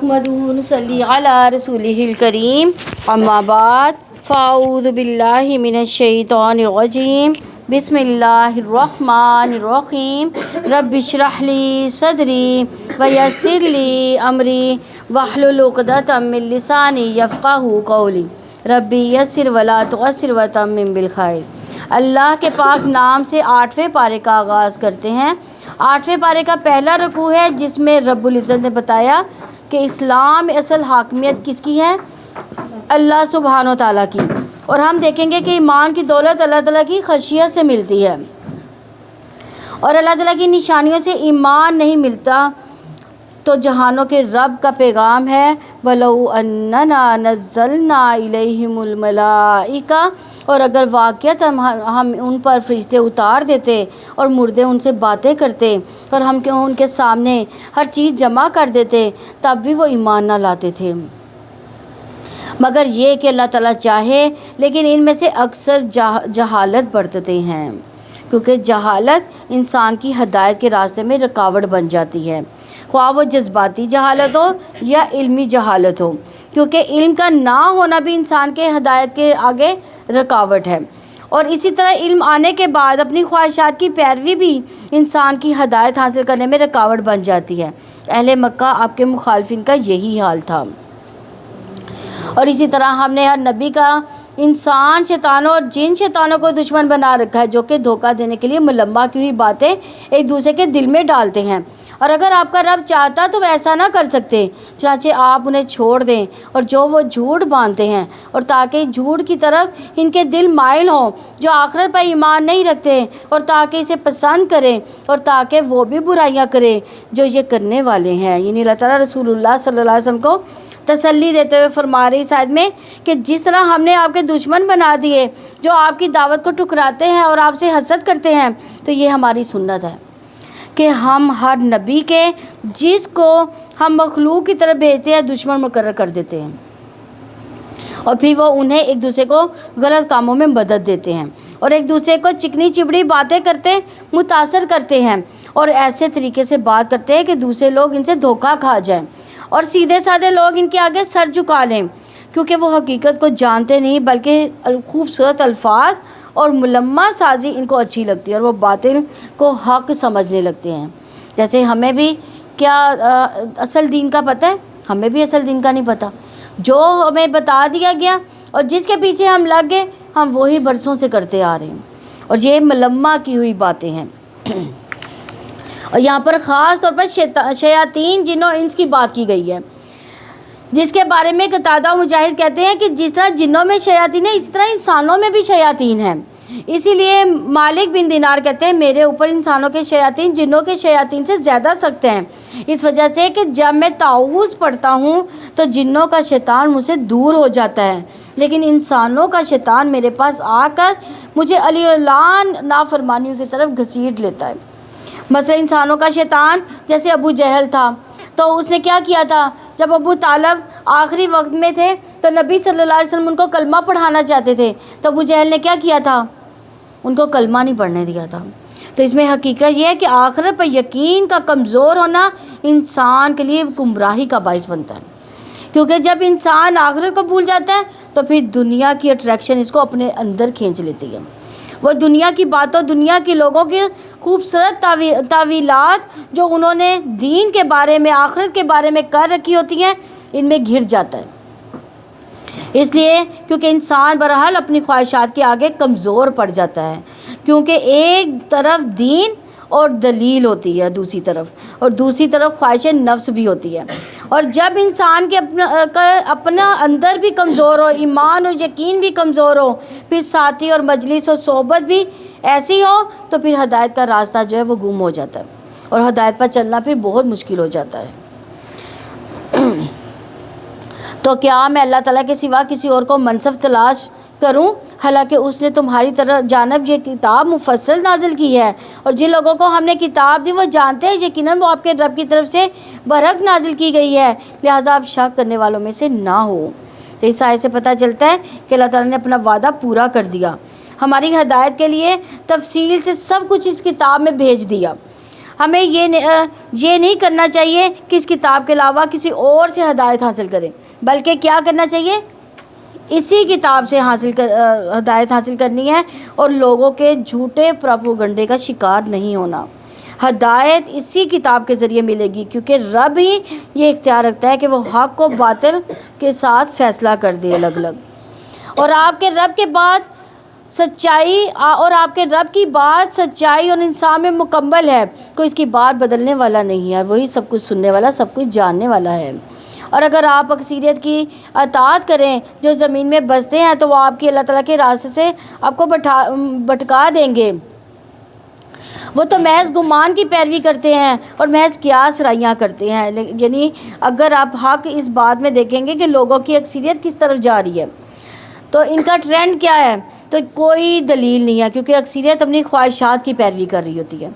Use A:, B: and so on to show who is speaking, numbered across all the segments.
A: نحمدہ نصلی علی رسولہ الکریم اما بعد فاعوذ باللہ من الشیطان الرجیم بسم اللہ الرحمن الرحیم رب اشرح لی صدری ویسر لی امری واحلل عقدۃ من لسانی یفقہوا قولی ربی یسر ولا تعسر وتمم بالخیر۔ اللہ کے پاک نام سے 8ویں پارے کا آغاز کرتے ہیں۔ 8ویں پارے کا پہلا رکوع ہے جس میں رب العزت نے بتایا کہ اسلام میں اصل حاکمیت کس کی ہے؟ اللہ سبحانہ و تعالیٰ کی۔ اور ہم دیکھیں گے کہ ایمان کی دولت اللہ تعالیٰ کی خشیت سے ملتی ہے، اور اللہ تعالیٰ کی نشانیوں سے ایمان نہیں ملتا۔ تو جہانوں کے رب کا پیغام ہے وَلَوْ أَنَّنَا نَزَّلْنَا إِلَيْهِمُ الْمَلَائِكَةَ، اور اگر واقعات ہم ان پر فرشتے اتار دیتے اور مردے ان سے باتیں کرتے اور ہم ان کے سامنے ہر چیز جمع کر دیتے تب بھی وہ ایمان نہ لاتے تھے، مگر یہ کہ اللہ تعالیٰ چاہے۔ لیکن ان میں سے اکثر جہالت برتتے ہیں، کیونکہ جہالت انسان کی ہدایت کے راستے میں رکاوٹ بن جاتی ہے، خواہ وہ جذباتی جہالت ہو یا علمی جہالت ہو، کیونکہ علم کا نہ ہونا بھی انسان کے ہدایت کے آگے رکاوٹ ہے۔ اور اسی طرح علم آنے کے بعد اپنی خواہشات کی پیروی بھی انسان کی ہدایت حاصل کرنے میں رکاوٹ بن جاتی ہے۔ اہل مکہ آپ کے مخالفین کا یہی حال تھا۔ اور اسی طرح ہم نے ہر نبی کا انسان شیطانوں اور جن شیطانوں کو دشمن بنا رکھا ہے، جو کہ دھوکہ دینے کے لیے ملمہ کی ہوئی باتیں ایک دوسرے کے دل میں ڈالتے ہیں۔ اور اگر آپ کا رب چاہتا تو وہ ایسا نہ کر سکتے، چنانچہ آپ انہیں چھوڑ دیں اور جو وہ جھوٹ باندھتے ہیں، اور تاکہ جھوٹ کی طرف ان کے دل مائل ہوں جو آخرت پر ایمان نہیں رکھتے، اور تاکہ اسے پسند کریں، اور تاکہ وہ بھی برائیاں کریں جو یہ کرنے والے ہیں۔ یعنی اللہ تعالیٰ رسول اللہ صلی اللہ علیہ وسلم کو تسلی دیتے ہوئے فرما رہی شاید میں کہ جس طرح ہم نے آپ کے دشمن بنا دیے جو آپ کی دعوت کو ٹھکراتے ہیں اور آپ سے حسد کرتے ہیں، تو یہ ہماری سنت ہے کہ ہم ہر نبی کے جس کو ہم مخلوق کی طرف بھیجتے ہیں دشمن مقرر کر دیتے ہیں، اور پھر وہ انہیں ایک دوسرے کو غلط کاموں میں مدد دیتے ہیں اور ایک دوسرے کو چکنی چپڑی باتیں کرتے متاثر کرتے ہیں، اور ایسے طریقے سے بات کرتے ہیں کہ دوسرے لوگ ان سے دھوکہ کھا جائیں اور سیدھے سادے لوگ ان کے آگے سر جھکا لیں، کیونکہ وہ حقیقت کو جانتے نہیں بلکہ خوبصورت الفاظ اور ملمہ سازی ان کو اچھی لگتی ہے، اور وہ باطل کو حق سمجھنے لگتے ہیں۔ جیسے ہمیں بھی کیا اصل دین کا پتہ ہے؟ ہمیں بھی اصل دین کا نہیں پتہ۔ جو ہمیں بتا دیا گیا اور جس کے پیچھے ہم لگ گئے ہم وہی برسوں سے کرتے آ رہے ہیں، اور یہ ملمہ کی ہوئی باتیں ہیں۔ اور یہاں پر خاص طور پر شیاطین جن و انس کی بات کی گئی ہے، جس کے بارے میں قتادہ مجاہد کہتے ہیں کہ جس طرح جنوں میں شیاطین ہیں اس طرح انسانوں میں بھی شیاطین ہیں۔ اسی لیے مالک بن دینار کہتے ہیں میرے اوپر انسانوں کے شیاطین جنوں کے شیاطین سے زیادہ سخت ہیں، اس وجہ سے کہ جب میں تعوذ پڑھتا ہوں تو جنوں کا شیطان مجھ سے دور ہو جاتا ہے، لیکن انسانوں کا شیطان میرے پاس آ کر مجھے علی اعلان نافرمانیوں کی طرف گھسیٹ لیتا ہے۔ مثلا انسانوں کا شیطان جیسے ابو جہل تھا، تو اس نے کیا کیا تھا؟ جب ابو طالب آخری وقت میں تھے تو نبی صلی اللہ علیہ وسلم ان کو کلمہ پڑھانا چاہتے تھے، تو ابو جہل نے کیا کیا تھا؟ ان کو کلمہ نہیں پڑھنے دیا تھا۔ تو اس میں حقیقت یہ ہے کہ آخرت پر یقین کا کمزور ہونا انسان کے لیے گمراہی کا باعث بنتا ہے، کیونکہ جب انسان آخرت کو بھول جاتا ہے تو پھر دنیا کی اٹریکشن اس کو اپنے اندر کھینچ لیتی ہے۔ وہ دنیا کی باتوں، دنیا کے لوگوں کی خوبصورت تعویلات جو انہوں نے دین کے بارے میں، آخرت کے بارے میں کر رکھی ہوتی ہیں، ان میں گر جاتا ہے۔ اس لیے کیونکہ انسان بہرحال اپنی خواہشات کے آگے کمزور پڑ جاتا ہے، کیونکہ ایک طرف دین اور دلیل ہوتی ہے اور دوسری طرف خواہش نفس بھی ہوتی ہے، اور جب انسان کے اپنا اندر بھی کمزور ہو، ایمان اور یقین بھی کمزور ہو، پھر ساتھی اور مجلس اور صحبت بھی ایسی ہو تو پھر ہدایت کا راستہ جو ہے وہ گم ہو جاتا ہے، اور ہدایت پر چلنا پھر بہت مشکل ہو جاتا ہے۔ تو کیا میں اللہ تعالیٰ کے سوا کسی اور کو منصب تلاش کروں، حالانکہ اس نے تمہاری طرف جانب یہ کتاب مفصل نازل کی ہے، اور جن لوگوں کو ہم نے کتاب دی وہ جانتے ہیں یقیناً وہ آپ کے رب کی طرف سے برحق نازل کی گئی ہے، لہٰذا آپ شک کرنے والوں میں سے نہ ہو۔ تو اس آیت سے پتہ چلتا ہے کہ اللہ تعالیٰ نے اپنا وعدہ پورا کر دیا، ہماری ہدایت کے لیے تفصیل سے سب کچھ اس کتاب میں بھیج دیا۔ ہمیں یہ نہیں کرنا چاہیے کہ اس کتاب کے علاوہ کسی اور سے ہدایت حاصل کریں، بلکہ کیا کرنا چاہیے؟ اسی کتاب سے ہدایت حاصل کرنی ہے اور لوگوں کے جھوٹے پروپیگنڈے کا شکار نہیں ہونا۔ ہدایت اسی کتاب کے ذریعے ملے گی، کیونکہ رب ہی یہ اختیار رکھتا ہے کہ وہ حق و باطل کے ساتھ فیصلہ کر دے الگ الگ۔ اور آپ کے رب کی بات سچائی اور انصاف میں مکمل ہے، کوئی اس کی بات بدلنے والا نہیں ہے، وہی سب کچھ سننے والا، سب کچھ جاننے والا ہے۔ اور اگر آپ اکثریت کی اطاعت کریں جو زمین میں بستے ہیں، تو وہ آپ کی اللہ تعالیٰ کے راستے سے آپ کو بھٹکا دیں گے۔ وہ تو محض گمان کی پیروی کرتے ہیں اور محض قیاس رائیاں کرتے ہیں۔ یعنی اگر آپ حق اس بات میں دیکھیں گے کہ لوگوں کی اکثریت کس طرف جا رہی ہے، تو ان کا ٹرینڈ کیا ہے، تو کوئی دلیل نہیں ہے، کیونکہ اکثریت اپنی خواہشات کی پیروی کر رہی ہوتی ہے،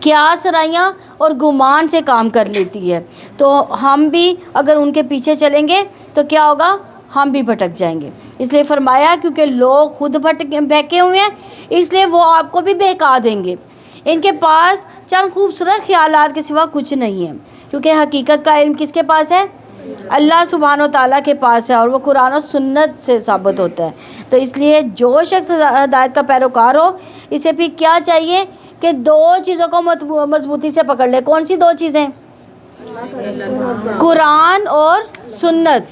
A: قیاس رائیاں اور گمان سے کام کر لیتی ہے۔ تو ہم بھی اگر ان کے پیچھے چلیں گے تو کیا ہوگا؟ ہم بھی بھٹک جائیں گے۔ اس لیے فرمایا کیونکہ لوگ خود بہکے ہوئے ہیں، اس لیے وہ آپ کو بھی بہکا دیں گے۔ ان کے پاس چند خوبصورت خیالات کے سوا کچھ نہیں ہے، کیونکہ حقیقت کا علم کس کے پاس ہے؟ اللہ سبحانہ و تعالیٰ کے پاس ہے، اور وہ قرآن و سنت سے ثابت ہوتا ہے۔ تو اس لیے جو شخص ہدایت کا پیروکار ہو، اسے بھی کیا چاہیے کہ دو چیزوں کو مضبوطی سے پکڑ لے۔ کون سی دو چیزیں؟ قرآن اور سنت۔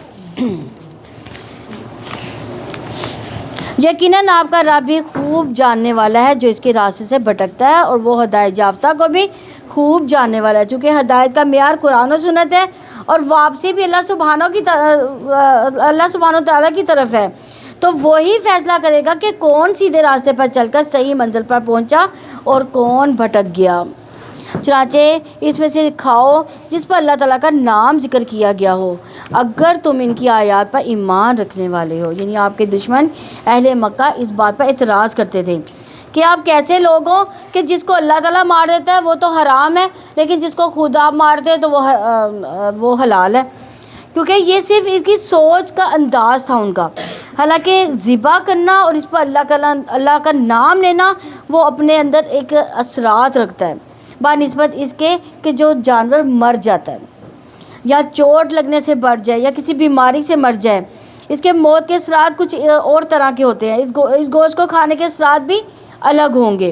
A: یقیناً آپ کا رب بھی خوب جاننے والا ہے جو اس کے راستے سے بھٹکتا ہے، اور وہ ہدایت یافتہ کو بھی خوب جاننے والا ہے، چونکہ ہدایت کا معیار قرآن و سنت ہے اور واپسی بھی اللہ سبحانہ تعالیٰ کی طرف ہے۔ تو وہی فیصلہ کرے گا کہ کون سیدھے راستے پر چل کر صحیح منزل پر پہنچا اور کون بھٹک گیا۔ چنانچہ اس میں سے کھاؤ جس پر اللہ تعالیٰ کا نام ذکر کیا گیا ہو، اگر تم ان کی آیات پر ایمان رکھنے والے ہو۔ یعنی آپ کے دشمن اہل مکہ اس بات پر اعتراض کرتے تھے کہ آپ کیسے لوگ ہوں کہ جس کو اللہ تعالیٰ مار دیتا ہے وہ تو حرام ہے، لیکن جس کو خود آپ مارتے ہیں تو وہ حلال ہے، کیونکہ یہ صرف اس کی سوچ کا انداز تھا ان کا۔ حالانکہ ذبح کرنا اور اس پر اللہ کا نام لینا وہ اپنے اندر ایک اثرات رکھتا ہے، بنسبت اس کے کہ جو جانور مر جاتا ہے یا چوٹ لگنے سے مر جائے یا کسی بیماری سے مر جائے، اس کے موت کے اثرات کچھ اور طرح کے ہوتے ہیں، اس گوشت کو کھانے کے اثرات بھی الگ ہوں گے۔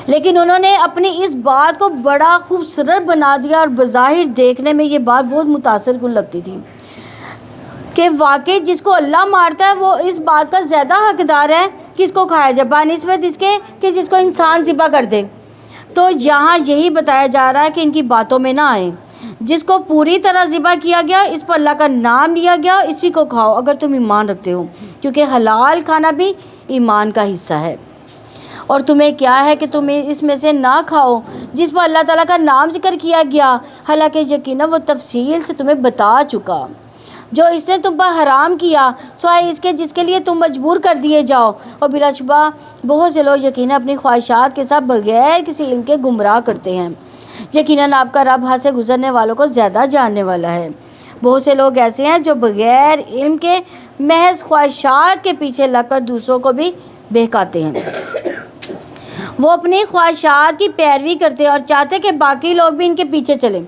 A: لیکن انہوں نے اپنی اس بات کو بڑا خوبصورت بنا دیا، اور بظاہر دیکھنے میں یہ بات بہت متاثر کن لگتی تھی کہ واقعی جس کو اللہ مارتا ہے وہ اس بات کا زیادہ حقدار ہے کہ اس کو کھایا جائے، بنسبت اس کے کہ جس کو انسان ذبح کر دے۔ تو یہاں یہی بتایا جا رہا ہے کہ ان کی باتوں میں نہ آئیں، جس کو پوری طرح ذبح کیا گیا، اس پر اللہ کا نام لیا گیا، اسی کو کھاؤ اگر تم ایمان رکھتے ہو، کیونکہ حلال کھانا بھی ایمان کا حصہ ہے۔ اور تمہیں کیا ہے کہ تم اس میں سے نہ کھاؤ جس پر اللہ تعالیٰ کا نام ذکر کیا گیا، حالانکہ یقیناً وہ تفصیل سے تمہیں بتا چکا۔ جو اس نے تم پر حرام کیا سوائے اس کے جس کے لیے تم مجبور کر دیے جاؤ، اور بلا شبہ بہت سے لوگ یقیناً اپنی خواہشات کے ساتھ بغیر کسی علم کے گمراہ کرتے ہیں۔ یقیناً آپ کا رب حد سے گزرنے والوں کو زیادہ جاننے والا ہے۔ بہت سے لوگ ایسے ہیں جو بغیر علم کے محض خواہشات کے پیچھے لگ کر دوسروں کو بھی بہکاتے ہیں۔ وہ اپنی خواہشات کی پیروی کرتے ہیں اور چاہتے ہیں کہ باقی لوگ بھی ان کے پیچھے چلیں،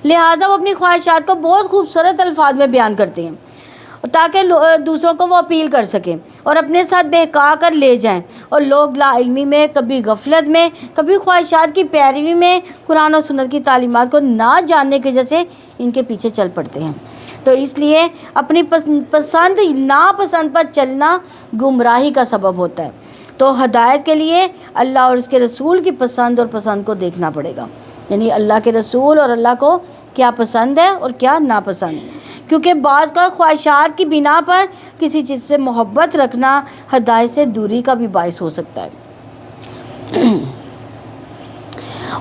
A: لہٰذا وہ اپنی خواہشات کو بہت خوبصورت الفاظ میں بیان کرتے ہیں تاکہ دوسروں کو وہ اپیل کر سکیں اور اپنے ساتھ بہکا کر لے جائیں، اور لوگ لا علمی میں، کبھی غفلت میں، کبھی خواہشات کی پیروی میں قرآن و سنت کی تعلیمات کو نہ جاننے کی وجہ سے ان کے پیچھے چل پڑتے ہیں۔ تو اس لیے اپنی پسند ناپسند پر چلنا گمراہی کا سبب ہوتا ہے۔ تو ہدایت کے لیے اللہ اور اس کے رسول کی پسند اور پسند کو دیکھنا پڑے گا، یعنی اللہ کے رسول اور اللہ کو کیا پسند ہے اور کیا ناپسند، کیونکہ بعض کا خواہشات کی بنا پر کسی چیز سے محبت رکھنا ہدایت سے دوری کا بھی باعث ہو سکتا ہے۔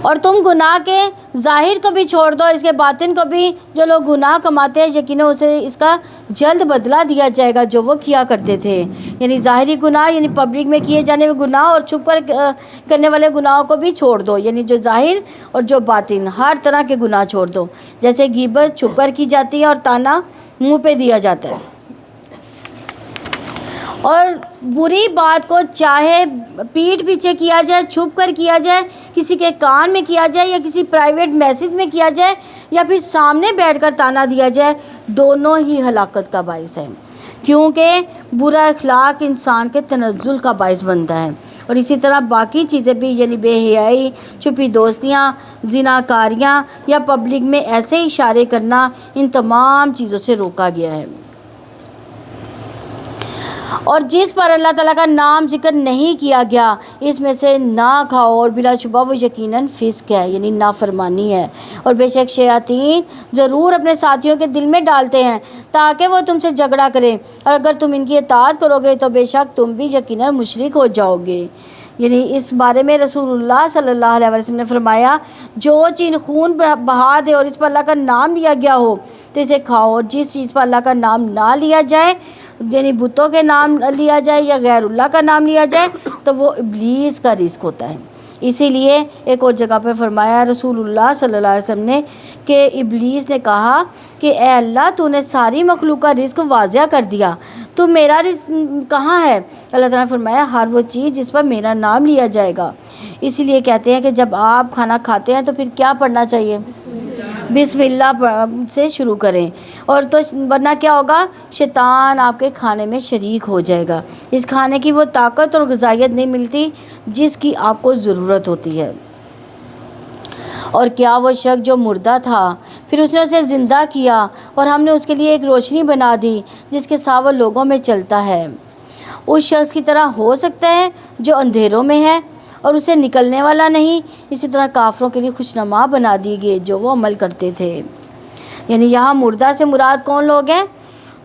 A: اور تم گناہ کے ظاہر کو بھی چھوڑ دو، اس کے باطن کو بھی۔ جو لوگ گناہ کماتے ہیں یقیناً اسے اس کا جلد بدلہ دیا جائے گا جو وہ کیا کرتے تھے۔ یعنی ظاہری گناہ یعنی پبلک میں کیے جانے والے گناہ، اور چھپ کر کرنے والے گناہوں کو بھی چھوڑ دو، یعنی جو ظاہر اور جو باطن، ہر طرح کے گناہ چھوڑ دو، جیسے غیبت چھپ کر کی جاتی ہے اور طعنہ منہ پہ دیا جاتا ہے، اور بری بات کو چاہے پیٹھ پیچھے کیا جائے، چھپ کر کیا جائے، کسی کے کان میں کیا جائے یا کسی پرائیویٹ میسیج میں کیا جائے یا پھر سامنے بیٹھ کر تانا دیا جائے، دونوں ہی ہلاکت کا باعث ہے، کیونکہ برا اخلاق انسان کے تنزل کا باعث بنتا ہے۔ اور اسی طرح باقی چیزیں بھی، یعنی بے حیائی، چھپی دوستیاں، زناکاریاں یا پبلک میں ایسے اشارے کرنا، ان تمام چیزوں سے روکا گیا ہے۔ اور جس پر اللہ تعالیٰ کا نام ذکر نہیں کیا گیا اس میں سے نہ کھاؤ، اور بلا شبہ وہ یقیناً فسق ہے، یعنی نافرمانی ہے۔ اور بے شک شیاطین ضرور اپنے ساتھیوں کے دل میں ڈالتے ہیں تاکہ وہ تم سے جھگڑا کریں، اور اگر تم ان کی اطاعت کرو گے تو بے شک تم بھی یقیناً مشرک ہو جاؤ گے۔ یعنی اس بارے میں رسول اللہ صلی اللہ علیہ وسلم نے فرمایا، جو چیز خون بہا دے اور اس پر اللہ کا نام لیا گیا ہو تو اسے کھاؤ، اور جس چیز پر اللہ کا نام نہ لیا جائے، یعنی بتوں کے نام لیا جائے یا غیر اللہ کا نام لیا جائے، تو وہ ابلیس کا رزق ہوتا ہے۔ اسی لیے ایک اور جگہ پر فرمایا رسول اللہ صلی اللہ علیہ وسلم نے کہ ابلیس نے کہا کہ اے اللہ، تو نے ساری مخلوق کا رزق واضح کر دیا، تو میرا رزق کہاں ہے؟ اللہ تعالیٰ نے فرمایا، ہر وہ چیز جس پر میرا نام لیا جائے گا۔ اسی لیے کہتے ہیں کہ جب آپ کھانا کھاتے ہیں تو پھر کیا پڑھنا چاہیے؟ بسم اللہ سے شروع کریں، اور تو ورنہ کیا ہوگا؟ شیطان آپ کے کھانے میں شریک ہو جائے گا، اس کھانے کی وہ طاقت اور غذائیت نہیں ملتی جس کی آپ کو ضرورت ہوتی ہے۔ اور کیا وہ شخص جو مردہ تھا پھر اس نے اسے زندہ کیا اور ہم نے اس کے لیے ایک روشنی بنا دی جس کے ساتھ وہ لوگوں میں چلتا ہے، اس شخص کی طرح ہو سکتا ہے جو اندھیروں میں ہے اور اسے نکلنے والا نہیں؟ اسی طرح کافروں کے لیے خوشنما بنا دی گئی جو وہ عمل کرتے تھے۔ یعنی یہاں مردہ سے مراد کون لوگ ہیں؟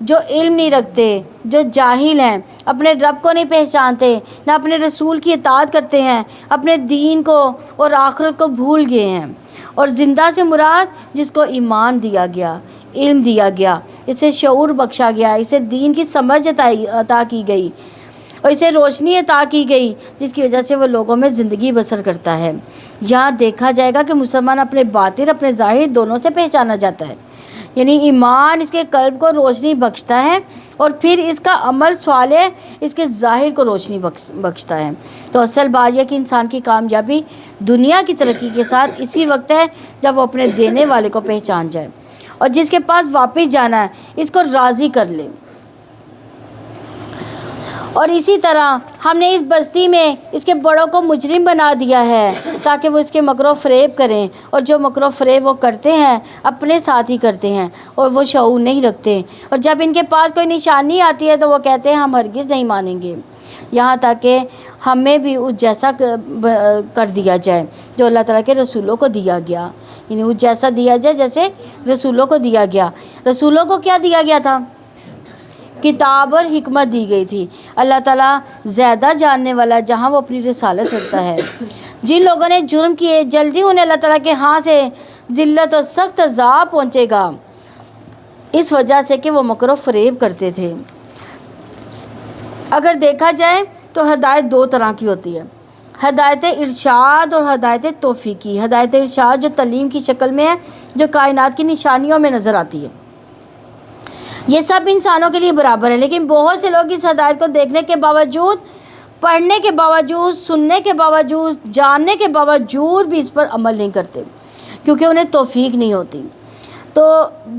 A: جو علم نہیں رکھتے، جو جاہل ہیں، اپنے رب کو نہیں پہچانتے، نہ اپنے رسول کی اطاعت کرتے ہیں، اپنے دین کو اور آخرت کو بھول گئے ہیں۔ اور زندہ سے مراد جس کو ایمان دیا گیا، علم دیا گیا، اسے شعور بخشا گیا، اسے دین کی سمجھ عطا کی گئی اور اسے روشنی عطا کی گئی جس کی وجہ سے وہ لوگوں میں زندگی بسر کرتا ہے۔ یہاں دیکھا جائے گا کہ مسلمان اپنے باطن، اپنے ظاہر دونوں سے پہچانا جاتا ہے، یعنی ایمان اس کے قلب کو روشنی بخشتا ہے اور پھر اس کا عمل صالح اس کے ظاہر کو روشنی بخشتا ہے۔ تو اصل بات یہ کہ انسان کی کامیابی دنیا کی ترقی کے ساتھ اسی وقت ہے جب وہ اپنے دینے والے کو پہچان جائے اور جس کے پاس واپس جانا ہے اس کو راضی کر لے۔ اور اسی طرح ہم نے اس بستی میں اس کے بڑوں کو مجرم بنا دیا ہے تاکہ وہ اس کے مکر و فریب کریں، اور جو مکر و فریب وہ کرتے ہیں اپنے ساتھ ہی کرتے ہیں اور وہ شعور نہیں رکھتے، اور جب ان کے پاس کوئی نشانی آتی ہے تو وہ کہتے ہیں ہم ہرگز نہیں مانیں گے، یہاں تک کہ ہمیں بھی اس جیسا کر دیا جائے جو اللہ تعالیٰ کے رسولوں کو دیا گیا، یعنی اس جیسا دیا جائے جیسے رسولوں کو دیا گیا۔ رسولوں کو کیا دیا گیا تھا؟ کتاب اور حکمت دی گئی تھی۔ اللہ تعالیٰ زیادہ جاننے والا جہاں وہ اپنی رسالت رکھتا ہے۔ جن لوگوں نے جرم کیے جلدی انہیں اللہ تعالیٰ کے ہاں سے ذلت اور سخت عذاب پہنچے گا، اس وجہ سے کہ وہ مکر و فریب کرتے تھے۔ اگر دیکھا جائے تو ہدایت دو طرح کی ہوتی ہے، ہدایت ارشاد اور ہدایت توفیقی۔ ہدایت ارشاد جو تعلیم کی شکل میں ہے، جو کائنات کی نشانیوں میں نظر آتی ہے، یہ سب انسانوں کے لیے برابر ہے، لیکن بہت سے لوگ اس ہدایت کو دیکھنے کے باوجود، پڑھنے کے باوجود، سننے کے باوجود، جاننے کے باوجود بھی اس پر عمل نہیں کرتے کیونکہ انہیں توفیق نہیں ہوتی۔ تو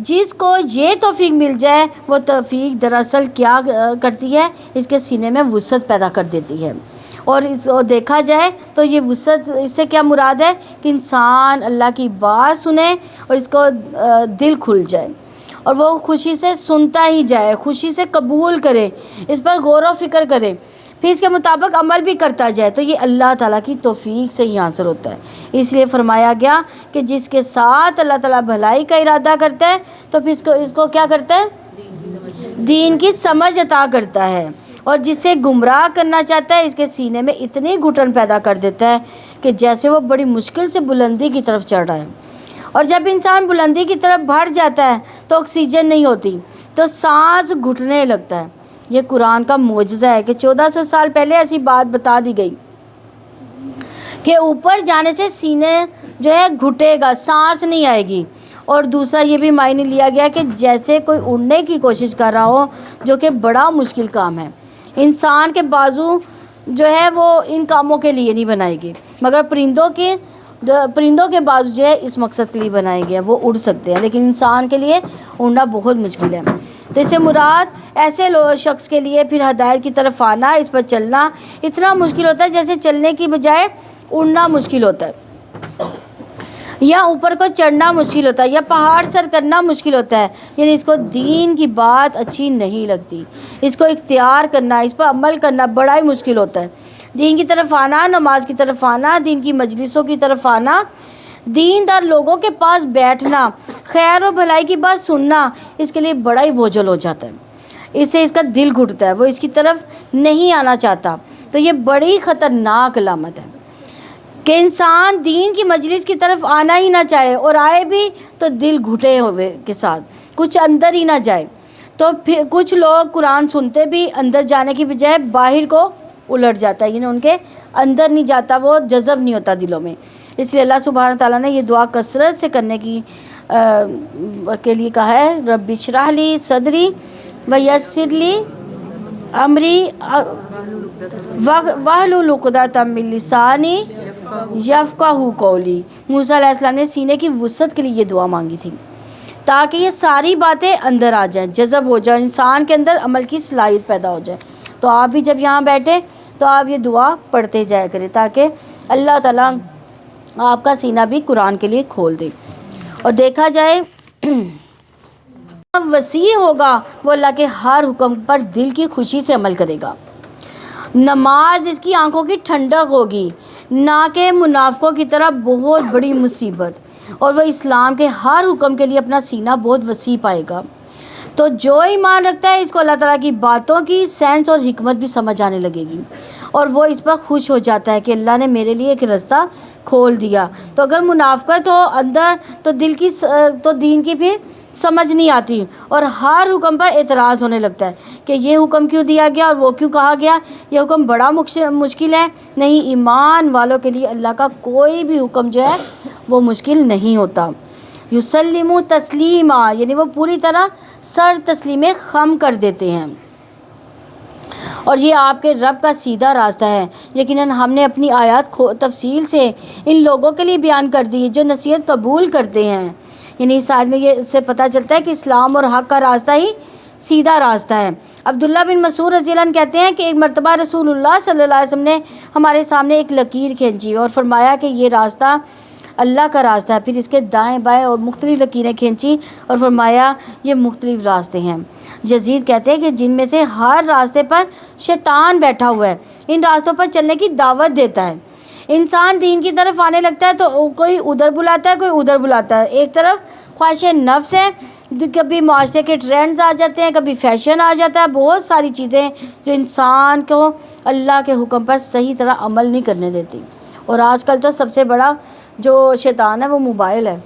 A: جس کو یہ توفیق مل جائے وہ توفیق دراصل کیا کرتی ہے؟ اس کے سینے میں وسعت پیدا کر دیتی ہے، اور دیکھا جائے تو یہ وسعت، اس سے کیا مراد ہے کہ انسان اللہ کی بات سنے اور اس کو دل کھل جائے اور وہ خوشی سے سنتا ہی جائے، خوشی سے قبول کرے، اس پر غور و فکر کرے، پھر اس کے مطابق عمل بھی کرتا جائے، تو یہ اللہ تعالیٰ کی توفیق سے ہی حاصل ہوتا ہے۔ اس لیے فرمایا گیا کہ جس کے ساتھ اللہ تعالیٰ بھلائی کا ارادہ کرتا ہے تو پھر اس کو کیا کرتا ہے؟ دین کی سمجھ عطا کرتا ہے، اور جس سے گمراہ کرنا چاہتا ہے اس کے سینے میں اتنی گھٹن پیدا کر دیتا ہے کہ جیسے وہ بڑی مشکل سے بلندی کی طرف چڑھ رہا ہے، اور جب انسان بلندی کی طرف بڑھ جاتا ہے تو آکسیجن نہیں ہوتی تو سانس گھٹنے لگتا ہے۔ یہ قرآن کا معجزہ ہے کہ 1400 سال پہلے ایسی بات بتا دی گئی کہ اوپر جانے سے سینے جو ہے گھٹے گا، سانس نہیں آئے گی، اور دوسرا یہ بھی معنی لیا گیا کہ جیسے کوئی اڑنے کی کوشش کر رہا ہو، جو کہ بڑا مشکل کام ہے۔ انسان کے بازو جو ہے وہ ان کاموں کے لیے نہیں بنائے گے، مگر پرندوں کے بازو جو ہے اس مقصد کے لیے بنائے گئے ہیں، وہ اڑ سکتے ہیں، لیکن انسان کے لیے اڑنا بہت مشکل ہے۔ تو اس سے مراد ایسے شخص کے لیے پھر ہدایت کی طرف آنا، اس پر چلنا اتنا مشکل ہوتا ہے جیسے چلنے کی بجائے اڑنا مشکل ہوتا ہے، یا اوپر کو چڑھنا مشکل ہوتا ہے، یا پہاڑ سر کرنا مشکل ہوتا ہے۔ یعنی اس کو دین کی بات اچھی نہیں لگتی، اس کو اختیار کرنا، اس پر عمل کرنا بڑا ہی مشکل ہوتا ہے۔ دین کی طرف آنا، نماز کی طرف آنا، دین کی مجلسوں کی طرف آنا، دیندار لوگوں کے پاس بیٹھنا، خیر و بھلائی کی بات سننا، اس کے لیے بڑا ہی بوجھل ہو جاتا ہے، اس سے اس کا دل گھٹتا ہے، وہ اس کی طرف نہیں آنا چاہتا۔ تو یہ بڑی خطرناک علامت ہے کہ انسان دین کی مجلس کی طرف آنا ہی نہ چاہے، اور آئے بھی تو دل گھٹے ہوئے کے ساتھ، کچھ اندر ہی نہ جائے۔ تو پھر کچھ لوگ قرآن سنتے بھی اندر جانے کی بجائے باہر کو الٹ جاتا ہے، یعنی ان کے اندر نہیں جاتا، وہ جذب نہیں ہوتا دلوں میں۔ اس لیے اللہ سبحانہ تعالیٰ نے یہ دعا کثرت سے کرنے کے لیے کہا ہے، رب اشرح لی صدری ویسر لی امری واحلل عقدۃ من لسانی یفقہوا قولی۔ موسیٰ علیہ السلام نے سینے کی وسعت کے لیے یہ دعا مانگی تھی تاکہ یہ ساری باتیں اندر آ جائیں، جذب ہو جائیں، انسان کے اندر عمل کی صلاحیت پیدا ہو جائے۔ تو آپ بھی جب یہاں بیٹھے تو آپ یہ دعا پڑھتے جایا کریں تاکہ اللہ تعالیٰ آپ کا سینہ بھی قرآن کے لیے کھول دے۔ اور دیکھا جائے وسیع ہوگا، وہ اللہ کے ہر حکم پر دل کی خوشی سے عمل کرے گا۔ نماز اس کی آنکھوں کی ٹھنڈک ہوگی، نہ کہ منافقوں کی طرح بہت بڑی مصیبت، اور وہ اسلام کے ہر حکم کے لیے اپنا سینہ بہت وسیع پائے گا۔ تو جو ایمان رکھتا ہے اس کو اللہ تعالیٰ کی باتوں کی سینس اور حکمت بھی سمجھ آنے لگے گی، اور وہ اس پر خوش ہو جاتا ہے کہ اللہ نے میرے لیے ایک رستہ کھول دیا۔ تو اگر منافقت ہو اندر تو تو دین کی پھر سمجھ نہیں آتی، اور ہر حکم پر اعتراض ہونے لگتا ہے کہ یہ حکم کیوں دیا گیا اور وہ کیوں کہا گیا، یہ حکم بڑا مشکل ہے۔ نہیں، ایمان والوں کے لیے اللہ کا کوئی بھی حکم جو ہے وہ مشکل نہیں ہوتا۔ یسلموا تسلیما، یعنی وہ پوری طرح سر تسلیم خم کر دیتے ہیں، اور یہ آپ کے رب کا سیدھا راستہ ہے۔ یقیناً ہم نے اپنی آیات تفصیل سے ان لوگوں کے لیے بیان کر دی جو نصیحت قبول کرتے ہیں۔ یعنی اس آیت میں یہ سے پتہ چلتا ہے کہ اسلام اور حق کا راستہ ہی سیدھا راستہ ہے۔ عبداللہ بن مسعود رضی اللہ عنہ کہتے ہیں کہ ایک مرتبہ رسول اللہ صلی اللہ علیہ وسلم نے ہمارے سامنے ایک لکیر کھینچی اور فرمایا کہ یہ راستہ اللہ کا راستہ ہے۔ پھر اس کے دائیں بائیں اور مختلف لکیریں کھینچی اور فرمایا یہ مختلف راستے ہیں۔ یزید کہتے ہیں کہ جن میں سے ہر راستے پر شیطان بیٹھا ہوا ہے، ان راستوں پر چلنے کی دعوت دیتا ہے۔ انسان دین کی طرف آنے لگتا ہے تو کوئی ادھر بلاتا ہے، کوئی ادھر بلاتا ہے۔ ایک طرف خواہش نفس ہے، کبھی معاشرے کے ٹرینڈز آ جاتے ہیں، کبھی فیشن آ جاتا ہے، بہت ساری چیزیں جو انسان کو اللہ کے حکم پر صحیح طرح عمل نہیں کرنے دیتی۔ اور آج کل تو سب سے بڑا جو شیطان ہے وہ موبائل ہے۔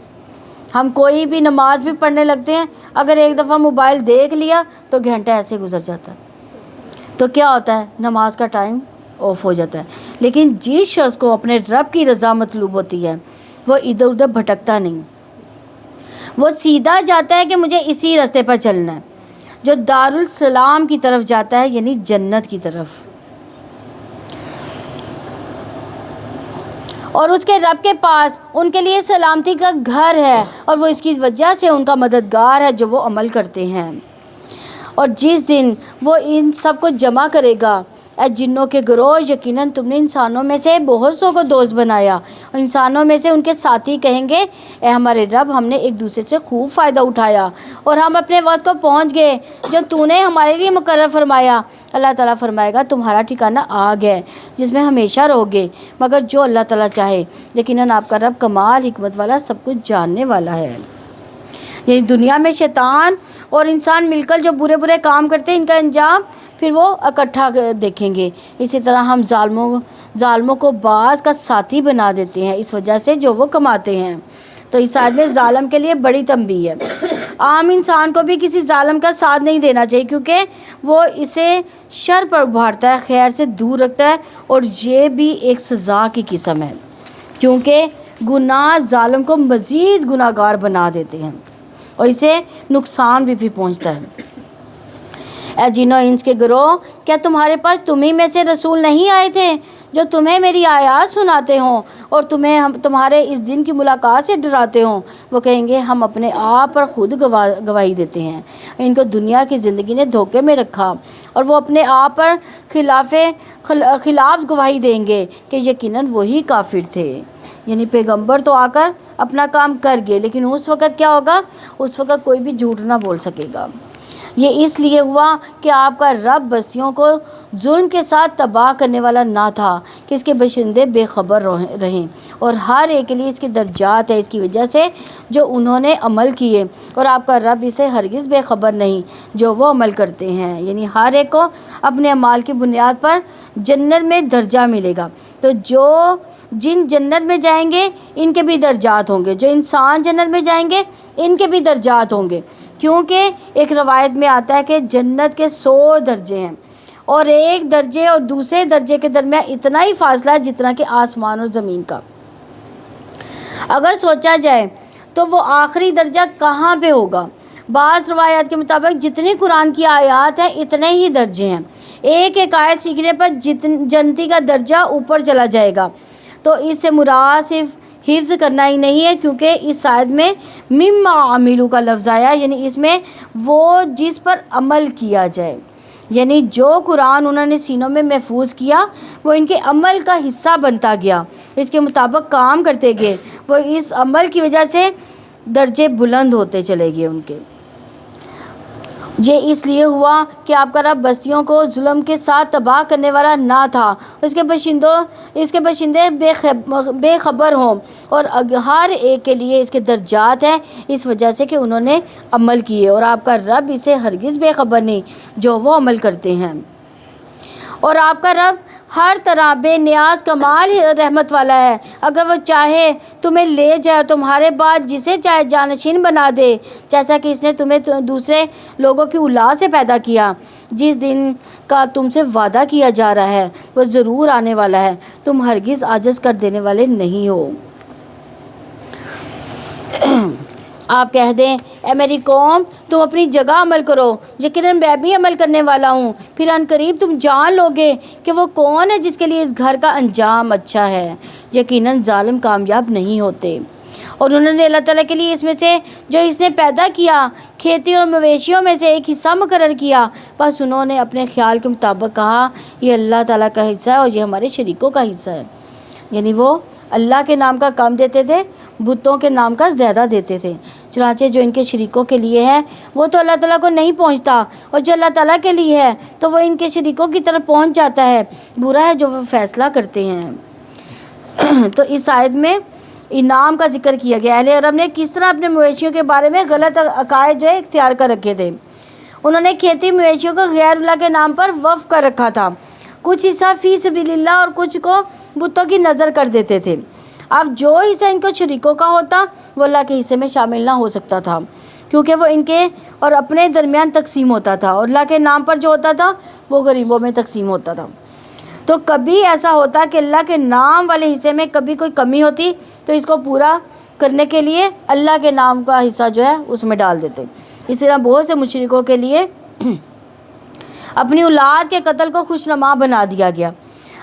A: ہم کوئی بھی نماز بھی پڑھنے لگتے ہیں، اگر ایک دفعہ موبائل دیکھ لیا تو گھنٹہ ایسے گزر جاتا ہے، تو کیا ہوتا ہے، نماز کا ٹائم آف ہو جاتا ہے۔ لیکن جس شخص کو اپنے رب کی رضا مطلوب ہوتی ہے وہ ادھر ادھر بھٹکتا نہیں، وہ سیدھا جاتا ہے کہ مجھے اسی راستے پر چلنا ہے جو دارالسلام کی طرف جاتا ہے، یعنی جنت کی طرف، اور اس کے رب کے پاس ان کے لیے سلامتی کا گھر ہے، اور وہ اس کی وجہ سے ان کا مددگار ہے جو وہ عمل کرتے ہیں۔ اور جس دن وہ ان سب کو جمع کرے گا، اے جنوں کے گروہ، یقیناً تم نے انسانوں میں سے بہت سو کو دوست بنایا، اور انسانوں میں سے ان کے ساتھی کہیں گے اے ہمارے رب، ہم نے ایک دوسرے سے خوب فائدہ اٹھایا اور ہم اپنے وقت کو پہنچ گئے جو تو نے ہمارے لیے مقرر فرمایا۔ اللہ تعالیٰ فرمائے گا تمہارا ٹھکانہ آگ ہے جس میں ہمیشہ رہو گے، مگر جو اللہ تعالیٰ چاہے، یقیناً آپ کا رب کمال حکمت والا، سب کچھ جاننے والا ہے۔ یعنی دنیا میں شیطان اور انسان مل کر جو برے برے کام کرتے ہیں، ان کا انجام پھر وہ اکٹھا دیکھیں گے۔ اسی طرح ہم ظالموں کو بعض کا ساتھی بنا دیتے ہیں اس وجہ سے جو وہ کماتے ہیں۔ تو اس آیت میں ظالم کے لیے بڑی تنبیہ ہے۔ عام انسان کو بھی کسی ظالم کا ساتھ نہیں دینا چاہیے، کیونکہ وہ اسے شر پر ابھارتا ہے، خیر سے دور رکھتا ہے، اور یہ بھی ایک سزا کی قسم ہے، کیونکہ گناہ ظالم کو مزید گناہ گار بنا دیتے ہیں اور اسے نقصان بھی پہنچتا ہے۔ اے جنوں انس کے گروہ، کیا تمہارے پاس تمہیں میں سے رسول نہیں آئے تھے جو تمہیں میری آیات سناتے ہوں اور تمہیں تمہارے اس دن کی ملاقات سے ڈراتے ہوں، وہ کہیں گے ہم اپنے آپ پر خود گواہی دیتے ہیں۔ ان کو دنیا کی زندگی نے دھوکے میں رکھا اور وہ اپنے آپ پر خلاف گواہی دیں گے کہ یقیناً وہی کافر تھے۔ یعنی پیغمبر تو آ کر اپنا کام کر گئے، لیکن اس وقت کیا ہوگا؟ اس وقت کوئی بھی جھوٹ نہ بول سکے گا۔ یہ اس لیے ہوا کہ آپ کا رب بستیوں کو ظلم کے ساتھ تباہ کرنے والا نہ تھا کہ اس کے باشندے بے خبر رہیں، اور ہر ایک کے لیے اس کے درجات ہے اس کی وجہ سے جو انہوں نے عمل کیے، اور آپ کا رب اسے ہرگز بے خبر نہیں جو وہ عمل کرتے ہیں۔ یعنی ہر ایک کو اپنے اعمال کی بنیاد پر جنت میں درجہ ملے گا۔ تو جن جنت میں جائیں گے ان کے بھی درجات ہوں گے، جو انسان جنت میں جائیں گے ان کے بھی درجات ہوں گے، کیونکہ ایک روایت میں آتا ہے کہ جنت کے 100 درجے ہیں، اور ایک درجے اور دوسرے درجے کے درمیان اتنا ہی فاصلہ ہے جتنا کہ آسمان اور زمین کا۔ اگر سوچا جائے تو وہ آخری درجہ کہاں پہ ہوگا؟ بعض روایات کے مطابق جتنی قرآن کی آیات ہیں اتنے ہی درجے ہیں، ایک ایک آیت سیکھنے پر جنتی کا درجہ اوپر چلا جائے گا۔ تو اس سے مراد صرف حفظ کرنا ہی نہیں ہے، کیونکہ اس آیت میں مما عملو کا لفظ آیا، یعنی اس میں وہ جس پر عمل کیا جائے، یعنی جو قرآن انہوں نے سینوں میں محفوظ کیا وہ ان کے عمل کا حصہ بنتا گیا، اس کے مطابق کام کرتے گئے، وہ اس عمل کی وجہ سے درجے بلند ہوتے چلے گئے ان کے۔ یہ اس لیے ہوا کہ آپ کا رب بستیوں کو ظلم کے ساتھ تباہ کرنے والا نہ تھا، اس کے باشندے بے خبر ہوں، اور ہر ایک کے لیے اس کے درجات ہیں اس وجہ سے کہ انہوں نے عمل کیے، اور آپ کا رب اسے ہرگز بے خبر نہیں جو وہ عمل کرتے ہیں۔ اور آپ کا رب ہر طرح بے نیاز کمال رحمت والا ہے، اگر وہ چاہے تمہیں لے جائے تمہارے بعد جسے چاہے جانشین بنا دے، جیسا کہ اس نے تمہیں دوسرے لوگوں کی اولاد سے پیدا کیا۔ جس دن کا تم سے وعدہ کیا جا رہا ہے وہ ضرور آنے والا ہے، تم ہرگز عاجز کر دینے والے نہیں ہو۔ آپ کہہ دیں اے میری قوم تم اپنی جگہ عمل کرو، یقیناً میں بھی عمل کرنے والا ہوں، پھر ان قریب تم جان لوگے کہ وہ کون ہے جس کے لیے اس گھر کا انجام اچھا ہے۔ یقیناً ظالم کامیاب نہیں ہوتے۔ اور انہوں نے اللہ تعالیٰ کے لیے اس میں سے جو اس نے پیدا کیا کھیتی اور مویشیوں میں سے ایک حصہ مقرر کیا، بس انہوں نے اپنے خیال کے مطابق کہا یہ اللہ تعالیٰ کا حصہ ہے اور یہ ہمارے شریکوں کا حصہ ہے۔ یعنی وہ اللہ کے نام کا کم دیتے تھے، بتوں کے نام کا زیادہ دیتے تھے۔ چنانچہ جو ان کے شریکوں کے لیے ہے وہ تو اللہ تعالیٰ کو نہیں پہنچتا، اور جو اللہ تعالیٰ کے لیے ہے تو وہ ان کے شریکوں کی طرف پہنچ جاتا ہے۔ برا ہے جو وہ فیصلہ کرتے ہیں۔ تو اس آیت میں انعام کا ذکر کیا گیا۔ اہل عرب نے کس طرح اپنے مویشیوں کے بارے میں غلط عقائد جو ہے اختیار کر رکھے تھے۔ انہوں نے کھیتی مویشیوں کو غیر اللہ کے نام پر وقف کر رکھا تھا، کچھ حصہ فی سبیل اللہ اور کچھ کو بتوں کی نظر کر دیتے تھے۔ اب جو حصہ ان کو شریکوں کا ہوتا وہ اللہ کے حصے میں شامل نہ ہو سکتا تھا، کیونکہ وہ ان کے اور اپنے درمیان تقسیم ہوتا تھا، اور اللہ کے نام پر جو ہوتا تھا وہ غریبوں میں تقسیم ہوتا تھا۔ تو کبھی ایسا ہوتا کہ اللہ کے نام والے حصے میں کبھی کوئی کمی ہوتی تو اس کو پورا کرنے کے لیے اللہ کے نام کا حصہ جو ہے اس میں ڈال دیتے۔ اس طرح بہت سے مشرکوں کے لیے اپنی اولاد کے قتل کو خوشنما بنا دیا گیا،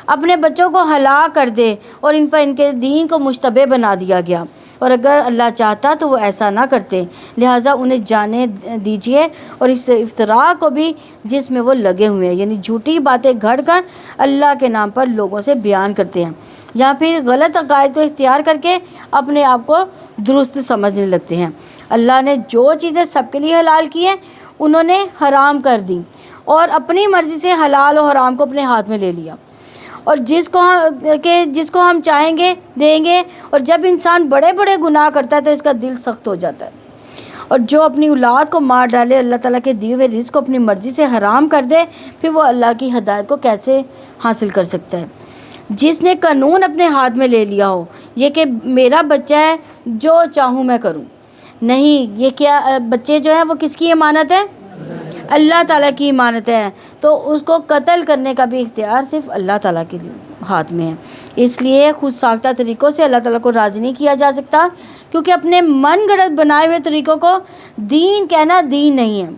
A: اپنے بچوں کو ہلاک کر دے اور ان پر ان کے دین کو مشتبہ بنا دیا گیا، اور اگر اللہ چاہتا تو وہ ایسا نہ کرتے، لہٰذا انہیں جانے دیجیے اور اس افطراء کو بھی جس میں وہ لگے ہوئے ہیں، یعنی جھوٹی باتیں گھڑ کر اللہ کے نام پر لوگوں سے بیان کرتے ہیں، یا پھر غلط عقائد کو اختیار کر کے اپنے آپ کو درست سمجھنے لگتے ہیں۔ اللہ نے جو چیزیں سب کے لیے حلال کی ہیں انہوں نے حرام کر دی، اور اپنی مرضی سے حلال و حرام کو اپنے ہاتھ میں لے لیا، اور جس کو ہم چاہیں گے دیں گے، اور جب انسان بڑے بڑے گناہ کرتا ہے تو اس کا دل سخت ہو جاتا ہے، اور جو اپنی اولاد کو مار ڈالے، اللہ تعالیٰ کے دیے ہوئے رزق کو اپنی مرضی سے حرام کر دے، پھر وہ اللہ کی ہدایت کو کیسے حاصل کر سکتا ہے؟ جس نے قانون اپنے ہاتھ میں لے لیا ہو یہ کہ میرا بچہ ہے جو چاہوں میں کروں، نہیں، یہ کیا بچے جو ہیں وہ کس کی امانت ہے؟ اللہ تعالیٰ کی امانت ہے، تو اس کو قتل کرنے کا بھی اختیار صرف اللہ تعالیٰ کے ہاتھ میں ہے۔ اس لیے خود ساختہ طریقوں سے اللہ تعالیٰ کو راضی نہیں کیا جا سکتا، کیونکہ اپنے من گھڑت بنائے ہوئے طریقوں کو دین کہنا دین نہیں ہے۔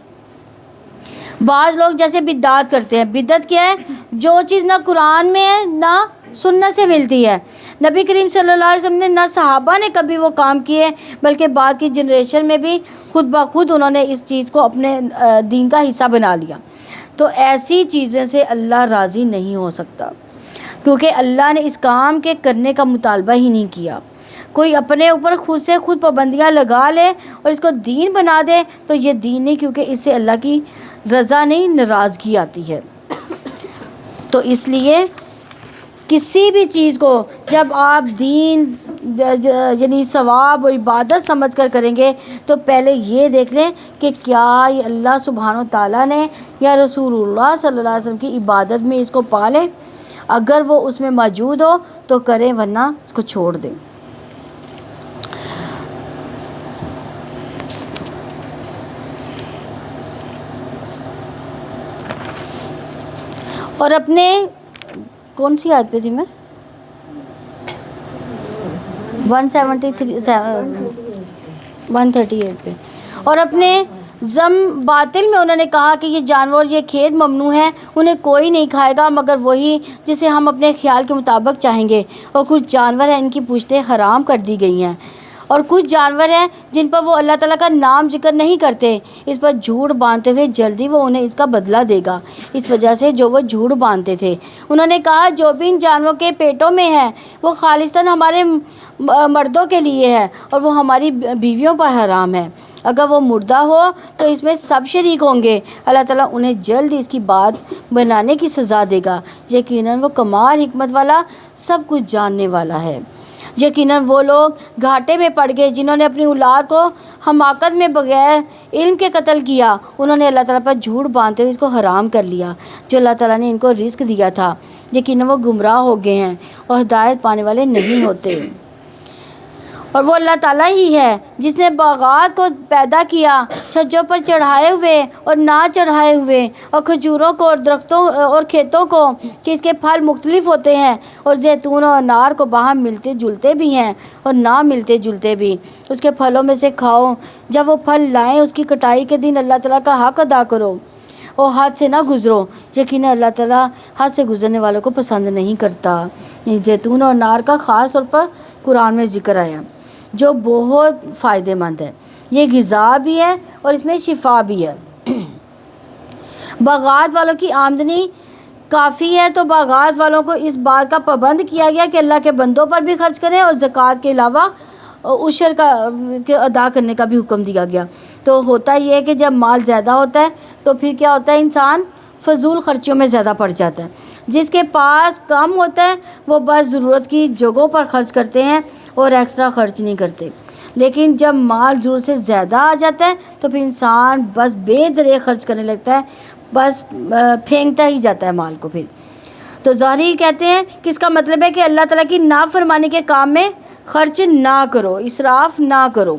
A: بعض لوگ جیسے بدعت کرتے ہیں۔ بدعت کیا ہے؟ جو چیز نہ قرآن میں ہے نہ سنت سے ملتی ہے۔ نبی کریم صلی اللہ علیہ وسلم نے نہ صحابہ نے کبھی وہ کام کیے، بلکہ بعد کی جنریشن میں بھی خود بخود انہوں نے اس چیز کو اپنے دین کا حصہ بنا لیا۔ تو ایسی چیزیں سے اللہ راضی نہیں ہو سکتا، کیونکہ اللہ نے اس کام کے کرنے کا مطالبہ ہی نہیں کیا۔ کوئی اپنے اوپر خود سے خود پابندیاں لگا لے اور اس کو دین بنا دے تو یہ دین نہیں، کیونکہ اس سے اللہ کی رضا نہیں، ناراضگی آتی ہے۔ تو اس لیے کسی بھی چیز کو جب آپ دین یعنی ثواب اور عبادت سمجھ کر کریں گے تو پہلے یہ دیکھ لیں کہ کیا یہ اللہ سبحانہ و تعالیٰ نے یا رسول اللہ صلی اللہ علیہ وسلم کی عبادت میں اس کو پالیں۔ اگر وہ اس میں موجود ہو تو کریں، ورنہ اس کو چھوڑ دیں۔ اور اپنے کون سی آیت پہ تھی میں 138 پہ، اور اپنے زم باطل میں انہوں نے کہا کہ یہ جانور، یہ کھیت ممنوع ہے، انہیں کوئی نہیں کھائے گا مگر وہی جسے ہم اپنے خیال کے مطابق چاہیں گے، اور کچھ جانور ہیں ان کی پوچھتیں حرام کر دی گئی ہیں، اور کچھ جانور ہیں جن پر وہ اللہ تعالیٰ کا نام ذکر نہیں کرتے، اس پر جھوٹ باندھتے ہوئے جلدی وہ انہیں اس کا بدلہ دے گا، اس وجہ سے جو وہ جھوٹ باندھتے تھے۔ انہوں نے کہا جو بھی ان جانوروں کے پیٹوں میں ہے وہ خالصتاً ہمارے مردوں کے لیے ہے اور وہ ہماری بیویوں پر حرام ہے، اگر وہ مردہ ہو تو اس میں سب شریک ہوں گے، اللہ تعالیٰ انہیں جلد اس کی بات بنانے کی سزا دے گا، یقیناً وہ کمال حکمت والا، سب کچھ جاننے والا ہے۔ یقیناً وہ لوگ گھاٹے میں پڑ گئے جنہوں نے اپنی اولاد کو حماقت میں بغیر علم کے قتل کیا، انہوں نے اللہ تعالیٰ پر جھوٹ باندھتے ہوئے اس کو حرام کر لیا جو اللہ تعالیٰ نے ان کو رزق دیا تھا، یقیناً وہ گمراہ ہو گئے ہیں اور ہدایت پانے والے نہیں ہوتے۔ اور وہ اللہ تعالیٰ ہی ہے جس نے باغات کو پیدا کیا، چھجوں پر چڑھائے ہوئے اور نہ چڑھائے ہوئے، اور کھجوروں کو اور درختوں اور کھیتوں کو کہ اس کے پھل مختلف ہوتے ہیں، اور زیتون اور انار کو باہم ملتے جلتے بھی ہیں اور نہ ملتے جلتے بھی، اس کے پھلوں میں سے کھاؤ، جب وہ پھل لائیں اس کی کٹائی کے دن اللہ تعالیٰ کا حق ادا کرو اور حد سے نہ گزرو، یقیناً اللہ تعالیٰ حد سے گزرنے والوں کو پسند نہیں کرتا۔ زیتون اور انار کا خاص طور پر قرآن میں ذکر آیا جو بہت فائدہ مند ہے، یہ غذا بھی ہے اور اس میں شفا بھی ہے۔ باغات والوں کی آمدنی کافی ہے تو باغات والوں کو اس بات کا پابند کیا گیا کہ اللہ کے بندوں پر بھی خرچ کریں اور زکوٰۃ کے علاوہ عشر کا ادا کرنے کا بھی حکم دیا گیا۔ تو ہوتا یہ ہے کہ جب مال زیادہ ہوتا ہے تو پھر کیا ہوتا ہے، انسان فضول خرچیوں میں زیادہ پڑ جاتا ہے۔ جس کے پاس کم ہوتا ہے وہ بس ضرورت کی جگہوں پر خرچ کرتے ہیں اور ایکسٹرا خرچ نہیں کرتے، لیکن جب مال ضرورت سے زیادہ آ جاتا ہے تو پھر انسان بس بے دریغ خرچ کرنے لگتا ہے، بس پھینکتا ہی جاتا ہے مال کو۔ پھر تو ظاہری کہتے ہیں کہ اس کا مطلب ہے کہ اللہ تعالیٰ کی نافرمانی کے کام میں خرچ نہ کرو، اسراف نہ کرو۔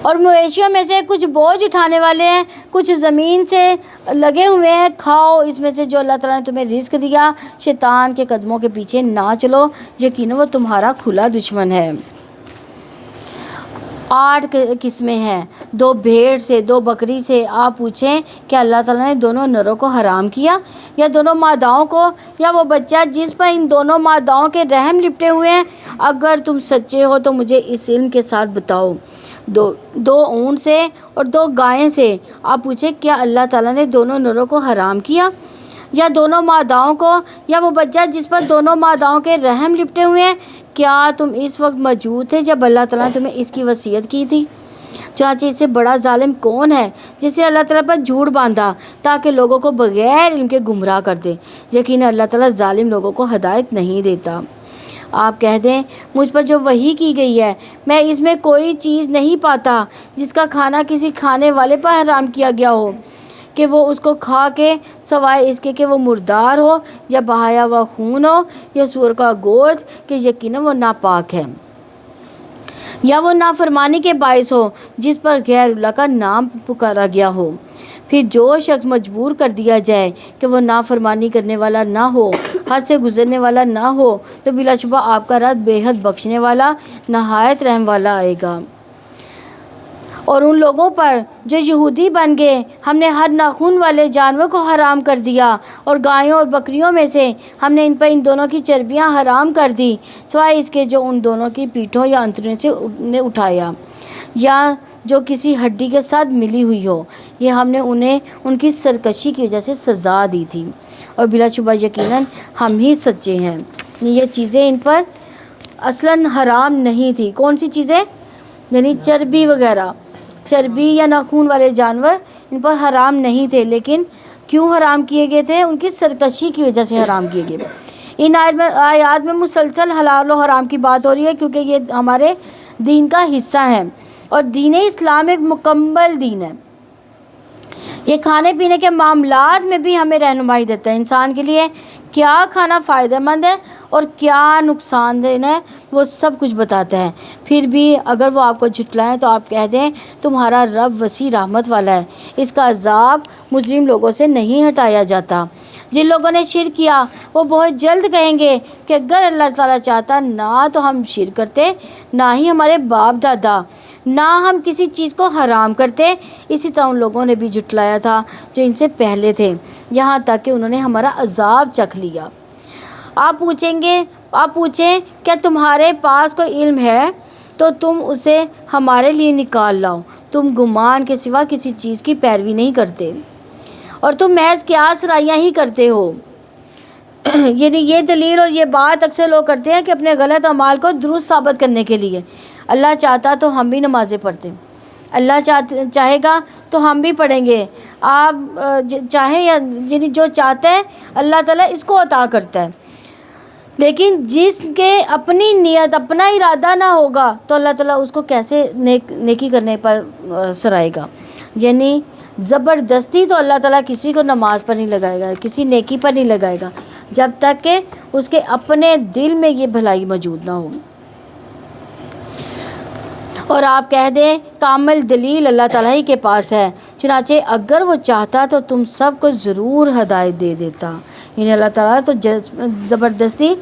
A: اور مویشیوں میں سے کچھ بوجھ اٹھانے والے ہیں، کچھ زمین سے لگے ہوئے ہیں، کھاؤ اس میں سے جو اللہ تعالیٰ نے تمہیں رزق دیا، شیطان کے قدموں کے پیچھے نہ چلو، یقیناً وہ تمہارا کھلا دشمن ہے۔ 8 قسمیں ہیں، 2 بھیڑ سے 2 بکری سے۔ آپ پوچھیں کیا اللہ تعالیٰ نے دونوں نروں کو حرام کیا یا دونوں ماداؤں کو، یا وہ بچہ جس پر ان دونوں ماداؤں کے رحم لپٹے ہوئے ہیں؟ اگر تم سچے ہو تو مجھے اس علم کے ساتھ بتاؤ۔ 2 اونٹ سے اور 2 گائیں سے۔ آپ پوچھیں کیا اللہ تعالیٰ نے دونوں نروں کو حرام کیا یا دونوں ماداؤں کو، یا وہ بچہ جس پر دونوں ماداؤں کے رحم لپٹے ہوئے ہیں؟ کیا تم اس وقت موجود تھے جب اللہ تعالیٰ نے تمہیں اس کی وصیت کی تھی؟ چنانچہ اس سے بڑا ظالم کون ہے جس نے اللہ تعالیٰ پر جھوٹ باندھا تاکہ لوگوں کو بغیر علم کے گمراہ کر دے، یقیناً اللہ تعالیٰ ظالم لوگوں کو ہدایت نہیں دیتا۔ آپ کہہ دیں مجھ پر جو وحی کی گئی ہے میں اس میں کوئی چیز نہیں پاتا جس کا کھانا کسی کھانے والے پر حرام کیا گیا ہو کہ وہ اس کو کھا کے، سوائے اس کے کہ وہ مردار ہو یا بہایا ہوا خون ہو یا سور کا گوشت، کہ یقیناً وہ ناپاک ہے، یا وہ نافرمانی کے باعث ہو جس پر غیر اللہ کا نام پکارا گیا ہو۔ پھر جو شخص مجبور کر دیا جائے کہ وہ نافرمانی کرنے والا نہ ہو، حد سے گزرنے والا نہ ہو، تو بلا شبہ آپ کا رب بے حد بخشنے والا، نہایت رحم والا آئے گا۔ اور ان لوگوں پر جو یہودی بن گئے ہم نے ہر ناخن والے جانور کو حرام کر دیا، اور گایوں اور بکریوں میں سے ہم نے ان پر ان دونوں کی چربیاں حرام کر دی، سوائے اس کے جو ان دونوں کی پیٹھوں یا انتڑیوں سے نے اٹھایا یا جو کسی ہڈی کے ساتھ ملی ہوئی ہو، یہ ہم نے انہیں ان کی سرکشی کی وجہ سے سزا دی تھی، اور بلا شبہ یقیناً ہم ہی سچے ہیں۔ یہ چیزیں ان پر اصلاً حرام نہیں تھی۔ کون سی چیزیں؟ یعنی چربی وغیرہ، چربی یا ناخون والے جانور ان پر حرام نہیں تھے، لیکن کیوں حرام کیے گئے تھے؟ ان کی سرکشی کی وجہ سے حرام کیے گئے۔ ان آیات میں مسلسل حلال و حرام کی بات ہو رہی ہے، کیونکہ یہ ہمارے دین کا حصہ ہے، اور دین اسلام ایک مکمل دین ہے۔ یہ کھانے پینے کے معاملات میں بھی ہمیں رہنمائی دیتا ہے، انسان کے لیے کیا کھانا فائدہ مند ہے اور کیا نقصان دہ ہے، وہ سب کچھ بتاتا ہے۔ پھر بھی اگر وہ آپ کو جھٹلائیں تو آپ کہہ دیں تمہارا رب وسیع رحمت والا ہے، اس کا عذاب مجرم لوگوں سے نہیں ہٹایا جاتا۔ جن لوگوں نے شرک کیا وہ بہت جلد کہیں گے کہ اگر اللہ تعالیٰ چاہتا نہ تو ہم شرک کرتے، نہ ہی ہمارے باپ دادا، نہ ہم کسی چیز کو حرام کرتے۔ اسی طرح ان لوگوں نے بھی جھٹلایا تھا جو ان سے پہلے تھے، یہاں تک کہ انہوں نے ہمارا عذاب چکھ لیا۔ آپ پوچھیں کیا تمہارے پاس کوئی علم ہے تو تم اسے ہمارے لیے نکال لاؤ، تم گمان کے سوا کسی چیز کی پیروی نہیں کرتے، اور تم محض قیاس رائیاں ہی کرتے ہو۔ یعنی یہ دلیل اور یہ بات اکثر لوگ کرتے ہیں کہ اپنے غلط اعمال کو درست ثابت کرنے کے لیے۔ اللہ چاہتا تو ہم بھی نمازیں پڑھتے، اللہ چاہے گا تو ہم بھی پڑھیں گے، آپ چاہیں یا یعنی جو چاہتا ہے اللہ تعالیٰ اس کو عطا کرتا ہے، لیکن جس کے اپنی نیت اپنا ارادہ نہ ہوگا تو اللہ تعالیٰ اس کو کیسے نیکی کرنے پر سرائے گا۔ یعنی زبردستی تو اللہ تعالیٰ کسی کو نماز پر نہیں لگائے گا، کسی نیکی پر نہیں لگائے گا، جب تک کہ اس کے اپنے دل میں یہ بھلائی موجود نہ ہو۔ اور آپ کہہ دیں کامل دلیل اللہ تعالیٰ ہی کے پاس ہے، چنانچہ اگر وہ چاہتا تو تم سب کو ضرور ہدایت دے دیتا۔ یعنی اللہ تعالیٰ تو زبردستی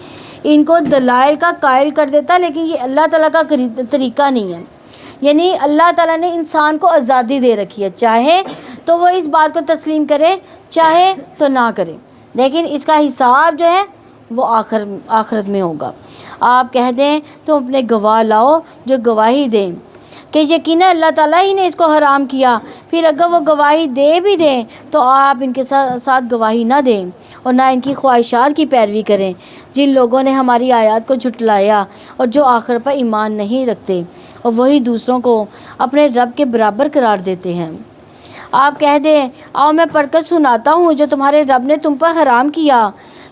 A: ان کو دلائل کا قائل کر دیتا، لیکن یہ اللہ تعالیٰ کا طریقہ نہیں ہے۔ یعنی اللہ تعالیٰ نے انسان کو آزادی دے رکھی ہے، چاہے تو وہ اس بات کو تسلیم کرے، چاہے تو نہ کرے، لیکن اس کا حساب جو ہے وہ آخرت میں ہوگا۔ آپ کہہ دیں تو اپنے گواہ لاؤ جو گواہی دیں کہ یقیناً اللہ تعالیٰ ہی نے اس کو حرام کیا، پھر اگر وہ گواہی دے بھی دیں تو آپ ان کے ساتھ گواہی نہ دیں اور نہ ان کی خواہشات کی پیروی کریں، جن لوگوں نے ہماری آیات کو جھٹلایا اور جو آخر پر ایمان نہیں رکھتے، اور وہی دوسروں کو اپنے رب کے برابر قرار دیتے ہیں۔ آپ کہہ دیں آؤ میں پڑھ کر سناتا ہوں جو تمہارے رب نے تم پر حرام کیا،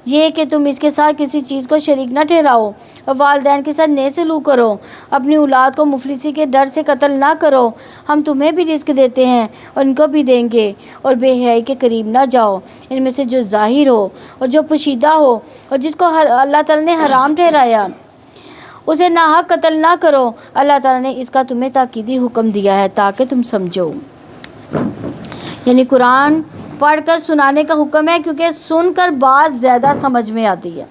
A: یہ کہ تم اس کے ساتھ کسی چیز کو شریک نہ ٹھہراؤ، اور والدین کے ساتھ نیک سلوک کرو، اپنی اولاد کو مفلسی کے ڈر سے قتل نہ کرو، ہم تمہیں بھی رزق دیتے ہیں اور ان کو بھی دیں گے، اور بے حیائی کے قریب نہ جاؤ، ان میں سے جو ظاہر ہو اور جو پوشیدہ ہو اور جس کو اللہ تعالیٰ نے حرام ٹھہرایا اسے ناحق قتل نہ کرو، اللہ تعالیٰ نے اس کا تمہیں تاکیدی حکم دیا ہے تاکہ تم سمجھو۔ یعنی قرآن پڑھ کر سنانے کا حکم ہے، کیونکہ سن کر بات زیادہ سمجھ میں آتی ہے،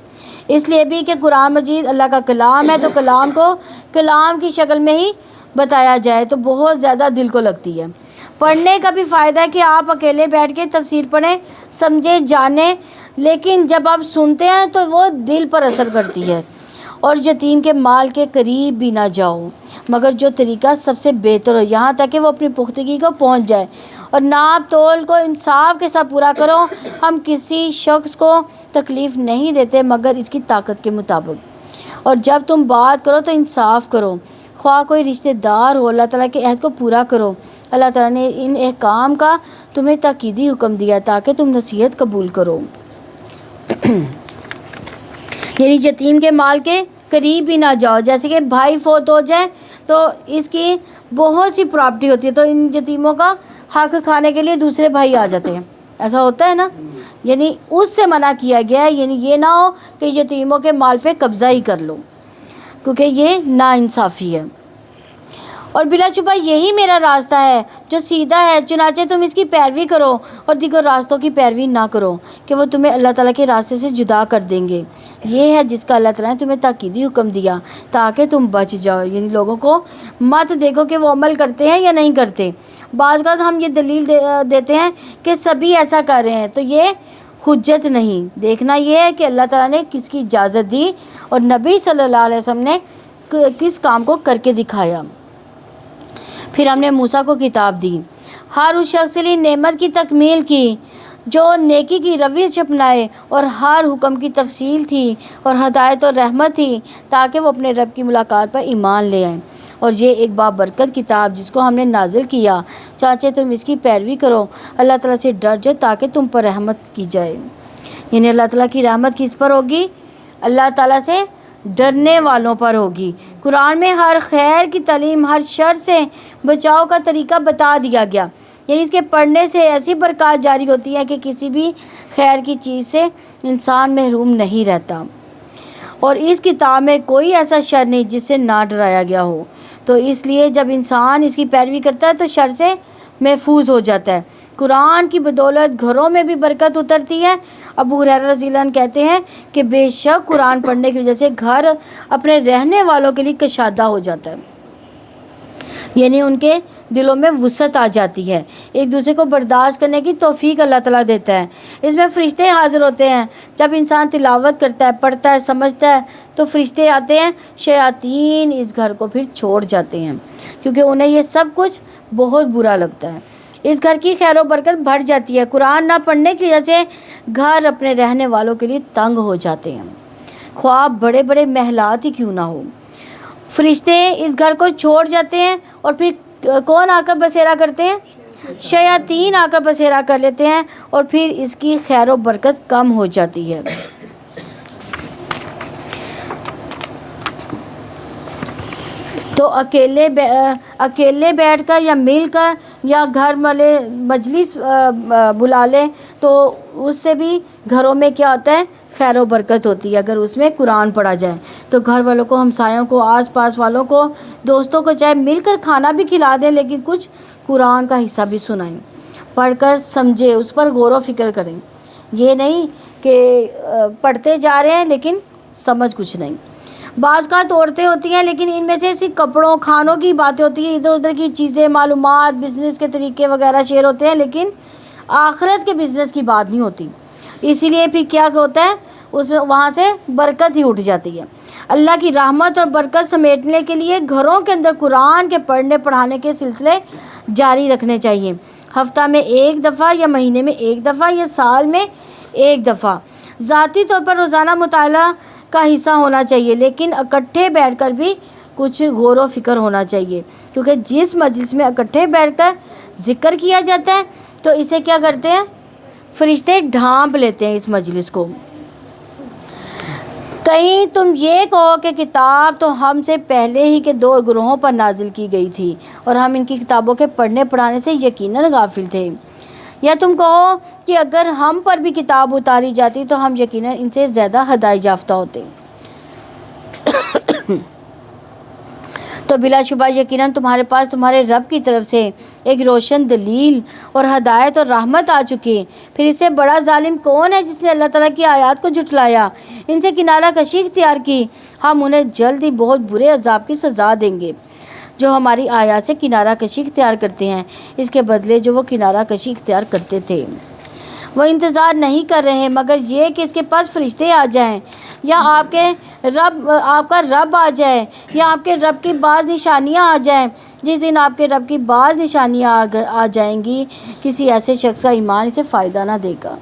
A: اس لیے بھی کہ قرآن مجید اللہ کا کلام ہے، تو کلام کو کلام کی شکل میں ہی بتایا جائے تو بہت زیادہ دل کو لگتی ہے۔ پڑھنے کا بھی فائدہ ہے کہ آپ اکیلے بیٹھ کے تفسیر پڑھیں، سمجھیں، جانیں، لیکن جب آپ سنتے ہیں تو وہ دل پر اثر کرتی ہے۔ اور یتیم کے مال کے قریب بھی نہ جاؤ مگر جو طریقہ سب سے بہتر ہو، یہاں تک کہ وہ اپنی پختگی کو پہنچ جائے، اور ناپ تول کو انصاف کے ساتھ پورا کرو۔ ہم کسی شخص کو تکلیف نہیں دیتے مگر اس کی طاقت کے مطابق، اور جب تم بات کرو تو انصاف کرو، خواہ کوئی رشتہ دار ہو، اللہ تعالیٰ کے عہد کو پورا کرو۔ اللہ تعالیٰ نے ان احکام کا تمہیں تاکیدی حکم دیا تاکہ تم نصیحت قبول کرو۔ یعنی یتیم کے مال کے قریب بھی نہ جاؤ، جیسے کہ بھائی فوت ہو جائے تو اس کی بہت سی پراپرٹی ہوتی ہے، تو ان یتیموں کا حق کھانے کے لیے دوسرے بھائی آ جاتے ہیں، ایسا ہوتا ہے نا، یعنی اس سے منع کیا گیا ہے۔ یعنی یہ نہ ہو کہ یتیموں کے مال پہ قبضہ ہی کر لو، کیونکہ یہ ناانصافی ہے۔ اور بلا شبہ یہی میرا راستہ ہے جو سیدھا ہے، چنانچہ تم اس کی پیروی کرو اور دیگر راستوں کی پیروی نہ کرو کہ وہ تمہیں اللہ تعالیٰ کے راستے سے جدا کر دیں گے۔ یہ ہے جس کا اللہ تعالیٰ نے تمہیں تاکیدی حکم دیا تاکہ تم بچ جاؤ، یعنی لوگوں کو مت دیکھو کہ وہ عمل کرتے ہیں یا نہیں کرتے۔ بعض اوقات ہم یہ دلیل دیتے ہیں کہ سبھی ایسا کر رہے ہیں، تو یہ حجت نہیں، دیکھنا یہ ہے کہ اللہ تعالیٰ نے کس کی اجازت دی اور نبی صلی اللہ علیہ وسلم نے کس کام کو کر کے دکھایا۔ پھر ہم نے موسیٰ کو کتاب دی، ہر اس شخص کے لیے نعمت کی تکمیل کی جو نیکی کی روش اپنائے، اور ہر حکم کی تفصیل تھی اور ہدایت اور رحمت تھی تاکہ وہ اپنے رب کی ملاقات پر ایمان لے آئیں۔ اور یہ ایک بابرکت کتاب جس کو ہم نے نازل کیا چاہے تم اس کی پیروی کرو، اللہ تعالیٰ سے ڈر جاؤ تاکہ تم پر رحمت کی جائے۔ یعنی اللہ تعالیٰ کی رحمت کس پر ہوگی؟ اللہ تعالیٰ سے ڈرنے والوں پر ہوگی۔ قرآن میں ہر خیر کی تعلیم، ہر شر سے بچاؤ کا طریقہ بتا دیا گیا، یعنی اس کے پڑھنے سے ایسی برکات جاری ہوتی ہے کہ کسی بھی خیر کی چیز سے انسان محروم نہیں رہتا، اور اس کتاب میں کوئی ایسا شر نہیں جس سے نہ ڈرایا گیا ہو۔ تو اس لیے جب انسان اس کی پیروی کرتا ہے تو شر سے محفوظ ہو جاتا ہے۔ قرآن کی بدولت گھروں میں بھی برکت اترتی ہے۔ ابو ہریرہ رضی اللہ عنہ کہتے ہیں کہ بے شک قرآن پڑھنے کی وجہ سے گھر اپنے رہنے والوں کے لیے کشادہ ہو جاتا ہے، یعنی ان کے دلوں میں وسعت آ جاتی ہے، ایک دوسرے کو برداشت کرنے کی توفیق اللہ تعالیٰ دیتا ہے۔ اس میں فرشتے حاضر ہوتے ہیں، جب انسان تلاوت کرتا ہے، پڑھتا ہے، سمجھتا ہے تو فرشتے آتے ہیں، شیاطین اس گھر کو پھر چھوڑ جاتے ہیں کیونکہ انہیں یہ سب کچھ بہت برا لگتا ہے۔ اس گھر کی خیر و برکت بڑھ جاتی ہے۔ قرآن نہ پڑھنے کی وجہ سے گھر اپنے رہنے والوں کے لیے تنگ ہو جاتے ہیں، خواہ بڑے بڑے محلات ہی کیوں نہ ہو۔ فرشتے اس گھر کو چھوڑ جاتے ہیں اور پھر کون آ کر بسیرا کرتے ہیں؟ شیاطین آ کر بسیرا کر لیتے ہیں، اور پھر اس کی خیر و برکت کم ہو جاتی ہے۔ تو اکیلے بیٹھ کر یا مل کر یا گھر والے مجلس بلا لیں تو اس سے بھی گھروں میں کیا ہوتا ہے؟ خیر و برکت ہوتی ہے۔ اگر اس میں قرآن پڑھا جائے تو گھر والوں کو، ہمسایوں کو، آس پاس والوں کو، دوستوں کو چاہے مل کر کھانا بھی کھلا دیں لیکن کچھ قرآن کا حصہ بھی سنائیں، پڑھ کر سمجھے، اس پر غور و فکر کریں۔ یہ نہیں کہ پڑھتے جا رہے ہیں لیکن سمجھ کچھ نہیں۔ بعض کا عورتیں ہوتی ہیں لیکن ان میں سے صرف کپڑوں، کھانوں کی باتیں ہوتی ہیں، ادھر ادھر کی چیزیں، معلومات، بزنس کے طریقے وغیرہ شیئر ہوتے ہیں لیکن آخرت کے بزنس کی بات نہیں ہوتی۔ اسی لیے پھر کیا ہوتا ہے؟ اس میں وہاں سے برکت ہی اٹھ جاتی ہے۔ اللہ کی رحمت اور برکت سمیٹنے کے لیے گھروں کے اندر قرآن کے پڑھنے پڑھانے کے سلسلے جاری رکھنے چاہیے، ہفتہ میں ایک دفعہ یا مہینے میں ایک دفعہ یا سال میں ایک دفعہ۔ ذاتی طور پر روزانہ مطالعہ کا حصہ ہونا چاہیے لیکن اکٹھے بیٹھ کر بھی کچھ غور و فکر ہونا چاہیے، کیونکہ جس مجلس میں اکٹھے بیٹھ کر ذکر کیا جاتا ہے تو اسے کیا کرتے ہیں؟ فرشتے ڈھانپ لیتے ہیں اس مجلس کو۔ کہیں تم یہ کہو کہ کتاب تو ہم سے پہلے ہی کے 2 گروہوں پر نازل کی گئی تھی اور ہم ان کی کتابوں کے پڑھنے پڑھانے سے یقیناً غافل تھے، یا تم کہو کہ اگر ہم پر بھی کتاب اتاری جاتی تو ہم یقیناً ان سے زیادہ ہدایت یافتہ ہوتے، تو بلا شبہ یقیناً تمہارے پاس تمہارے رب کی طرف سے ایک روشن دلیل اور ہدایت اور رحمت آ چکی۔ پھر اس سے بڑا ظالم کون ہے جس نے اللہ تعالیٰ کی آیات کو جھٹلایا، ان سے کنارہ کشی اختیار کی؟ ہم انہیں جلد ہی بہت برے عذاب کی سزا دیں گے جو ہماری آیات سے کنارہ کشی اختیار کرتے ہیں، اس کے بدلے جو وہ کنارہ کشی اختیار کرتے تھے۔ وہ انتظار نہیں کر رہے مگر یہ کہ اس کے پاس فرشتے آ جائیں، یا آپ کا رب آ جائے، یا آپ کے رب کی بعض نشانیاں آ جائیں۔ جس دن آپ کے رب کی بعض نشانیاں آ جائیں گی کسی ایسے شخص کا ایمان اسے فائدہ نہ دے گا،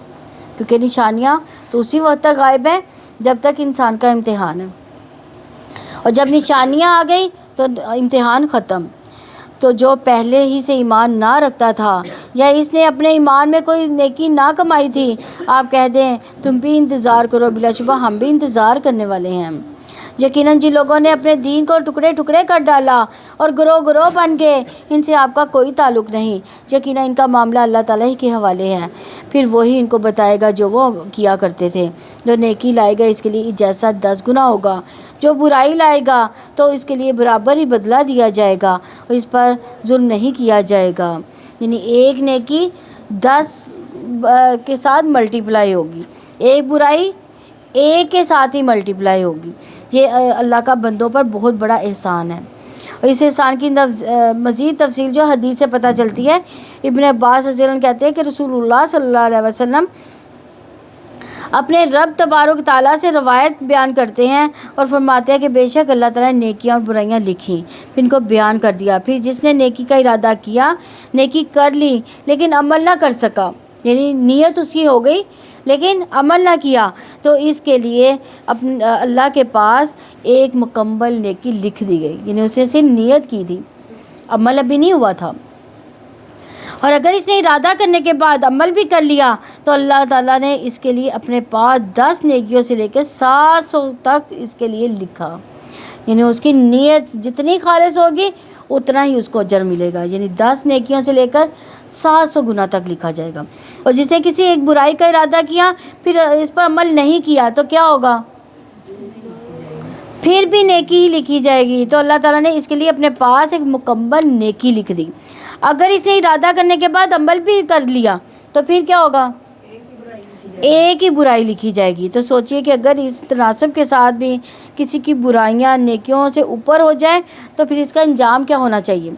A: کیونکہ نشانیاں تو اسی وقت تک غائب ہیں جب تک انسان کا امتحان ہے، اور جب نشانیاں آ گئی تو امتحان ختم۔ تو جو پہلے ہی سے ایمان نہ رکھتا تھا یا اس نے اپنے ایمان میں کوئی نیکی نہ کمائی تھی، آپ کہہ دیں تم بھی انتظار کرو، بلا شبہ ہم بھی انتظار کرنے والے ہیں۔ یقیناً جن لوگوں نے اپنے دین کو ٹکڑے ٹکڑے کر ڈالا اور گروہ بن گئے، ان سے آپ کا کوئی تعلق نہیں، یقیناً ان کا معاملہ اللہ تعالیٰ ہی کے حوالے ہے، پھر وہی ان کو بتائے گا جو وہ کیا کرتے تھے۔ جو نیکی لائے گا اس کے لیے جیسا 10 گنا ہوگا، جو برائی لائے گا تو اس کے لیے برابر ہی بدلہ دیا جائے گا اور اس پر ظلم نہیں کیا جائے گا. یعنی ایک نیکی 10 کے ساتھ ملٹیپلائی ہوگی، ایک برائی ایک کے ساتھ ہی ملٹیپلائی ہوگی. یہ اللہ کا بندوں پر بہت بڑا احسان ہے. اور اس احسان کی مزید تفصیل جو حدیث سے پتہ چلتی ہے، ابن عباس رضی اللہ عنہ کہتے ہیں کہ رسول اللہ صلی اللہ علیہ وسلم اپنے رب تبارک تعالیٰ سے روایت بیان کرتے ہیں اور فرماتے ہیں کہ بے شک اللہ تعالیٰ نے نیکیاں اور برائیاں لکھی، پھر ان کو بیان کر دیا. پھر جس نے نیکی کا ارادہ کیا، نیکی کر لی لیکن عمل نہ کر سکا، یعنی نیت اس کی ہو گئی لیکن عمل نہ کیا، تو اس کے لیے اللہ کے پاس ایک مکمل نیکی لکھ دی گئی. یعنی اس نے صرف نیت کی تھی، عمل ابھی نہیں ہوا تھا. اور اگر اس نے ارادہ کرنے کے بعد عمل بھی کر لیا تو اللہ تعالیٰ نے اس کے لیے اپنے پاس 10 نیکیوں سے لے کے 700 تک اس کے لیے لکھا. یعنی اس کی نیت جتنی خالص ہوگی اتنا ہی اس کو اجر ملے گا. یعنی 10 نیکیوں سے لے کر 700 گنا تک لکھا جائے گا. اور جس نے کسی ایک برائی کا ارادہ کیا پھر اس پر عمل نہیں کیا تو کیا ہوگا؟ پھر بھی نیکی ہی لکھی جائے گی. تو اللہ تعالیٰ نے اس کے لیے اپنے پاس ایک مکمل نیکی لکھ دی. اگر اسے ارادہ کرنے کے بعد عمل بھی کر لیا تو پھر کیا ہوگا؟ ایک ہی برائی لکھی جائے گی. تو سوچئے کہ اگر اس تناسب کے ساتھ بھی کسی کی برائیاں نیکیوں سے اوپر ہو جائیں تو پھر اس کا انجام کیا ہونا چاہیے؟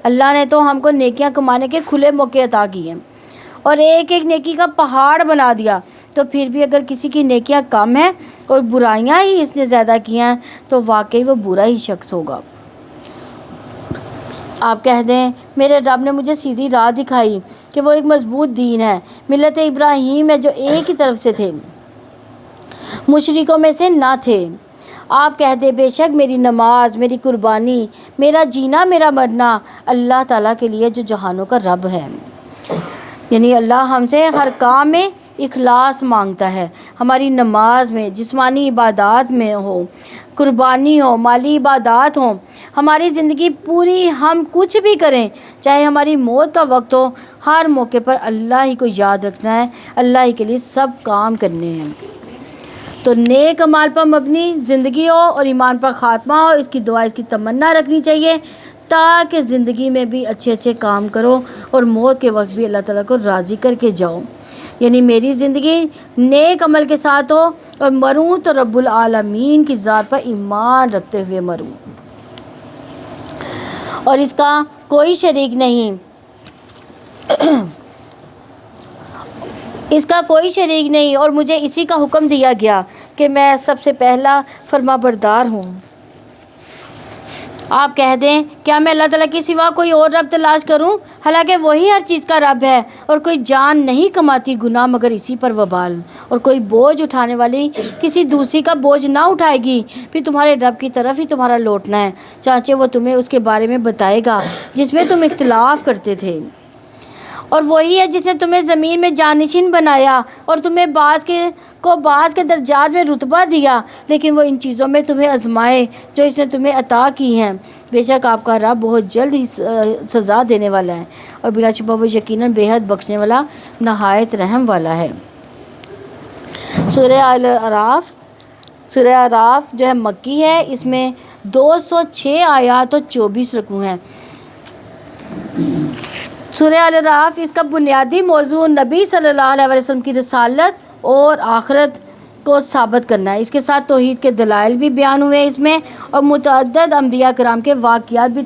A: اللہ نے تو ہم کو نیکیاں کمانے کے کھلے موقع عطا کیے ہیں اور ایک ایک نیکی کا پہاڑ بنا دیا. تو پھر بھی اگر کسی کی نیکیاں کم ہیں اور برائیاں ہی اس نے زیادہ کی ہیں تو واقعی وہ برا ہی شخص ہوگا. آپ کہہ دیں میرے رب نے مجھے سیدھی راہ دکھائی کہ وہ ایک مضبوط دین ہے، ملت ابراہیم ہے جو ایک ہی طرف سے تھے، مشرکوں میں سے نہ تھے. آپ کہہ دیں بے شک میری نماز، میری قربانی، میرا جینا، میرا مرنا اللہ تعالیٰ کے لیے جو جہانوں کا رب ہے. یعنی اللہ ہم سے ہر کام میں اخلاص مانگتا ہے. ہماری نماز میں، جسمانی عبادات میں ہو، قربانی ہو، مالی عبادات ہوں، ہماری زندگی پوری ہم کچھ بھی کریں، چاہے ہماری موت کا وقت ہو، ہر موقع پر اللہ ہی کو یاد رکھنا ہے، اللہ ہی کے لیے سب کام کرنے ہیں. تو نیک اعمال پر مبنی زندگی ہو اور ایمان پر خاتمہ ہو، اس کی دعا، اس کی تمنا رکھنی چاہیے تاکہ زندگی میں بھی اچھے اچھے کام کرو اور موت کے وقت بھی اللہ تعالیٰ کو راضی کر کے جاؤ. یعنی میری زندگی نیک عمل کے ساتھ ہو اور مروں تو رب العالمین کی ذات پر ایمان رکھتے ہوئے مروں اور اس کا کوئی شریک نہیں، اس کا کوئی شریک نہیں. اور مجھے اسی کا حکم دیا گیا کہ میں سب سے پہلا فرما بردار ہوں. آپ کہہ دیں کیا میں اللہ تعالیٰ کے سوا کوئی اور رب تلاش کروں؟ حالانکہ وہی ہر چیز کا رب ہے. اور کوئی جان نہیں کماتی گناہ مگر اسی پر وبال، اور کوئی بوجھ اٹھانے والی کسی دوسری کا بوجھ نہ اٹھائے گی. پھر تمہارے رب کی طرف ہی تمہارا لوٹنا ہے، چانچہ وہ تمہیں اس کے بارے میں بتائے گا جس میں تم اختلاف کرتے تھے. اور وہی ہے جس نے تمہیں زمین میں جانشین بنایا اور تمہیں بعض کے درجات میں رتبہ دیا، لیکن وہ ان چیزوں میں تمہیں آزمائے جو اس نے تمہیں عطا کی ہیں. بے شک آپ کا رب بہت جلد ہی سزا دینے والا ہے اور بلا شبہ وہ یقیناً بے حد بخشنے والا، نہایت رحم والا ہے. سورہ اعراف جو ہے مکی ہے، اس میں 206 آیات اور 24 رکوع ہیں. سورہ اعراف اس کا بنیادی موضوع نبی صلی اللہ علیہ وسلم کی رسالت اور آخرت کو ثابت کرنا ہے. اس کے ساتھ توحید کے دلائل بھی بیان ہوئے اس میں، اور متعدد انبیاء کرام کے واقعات بھی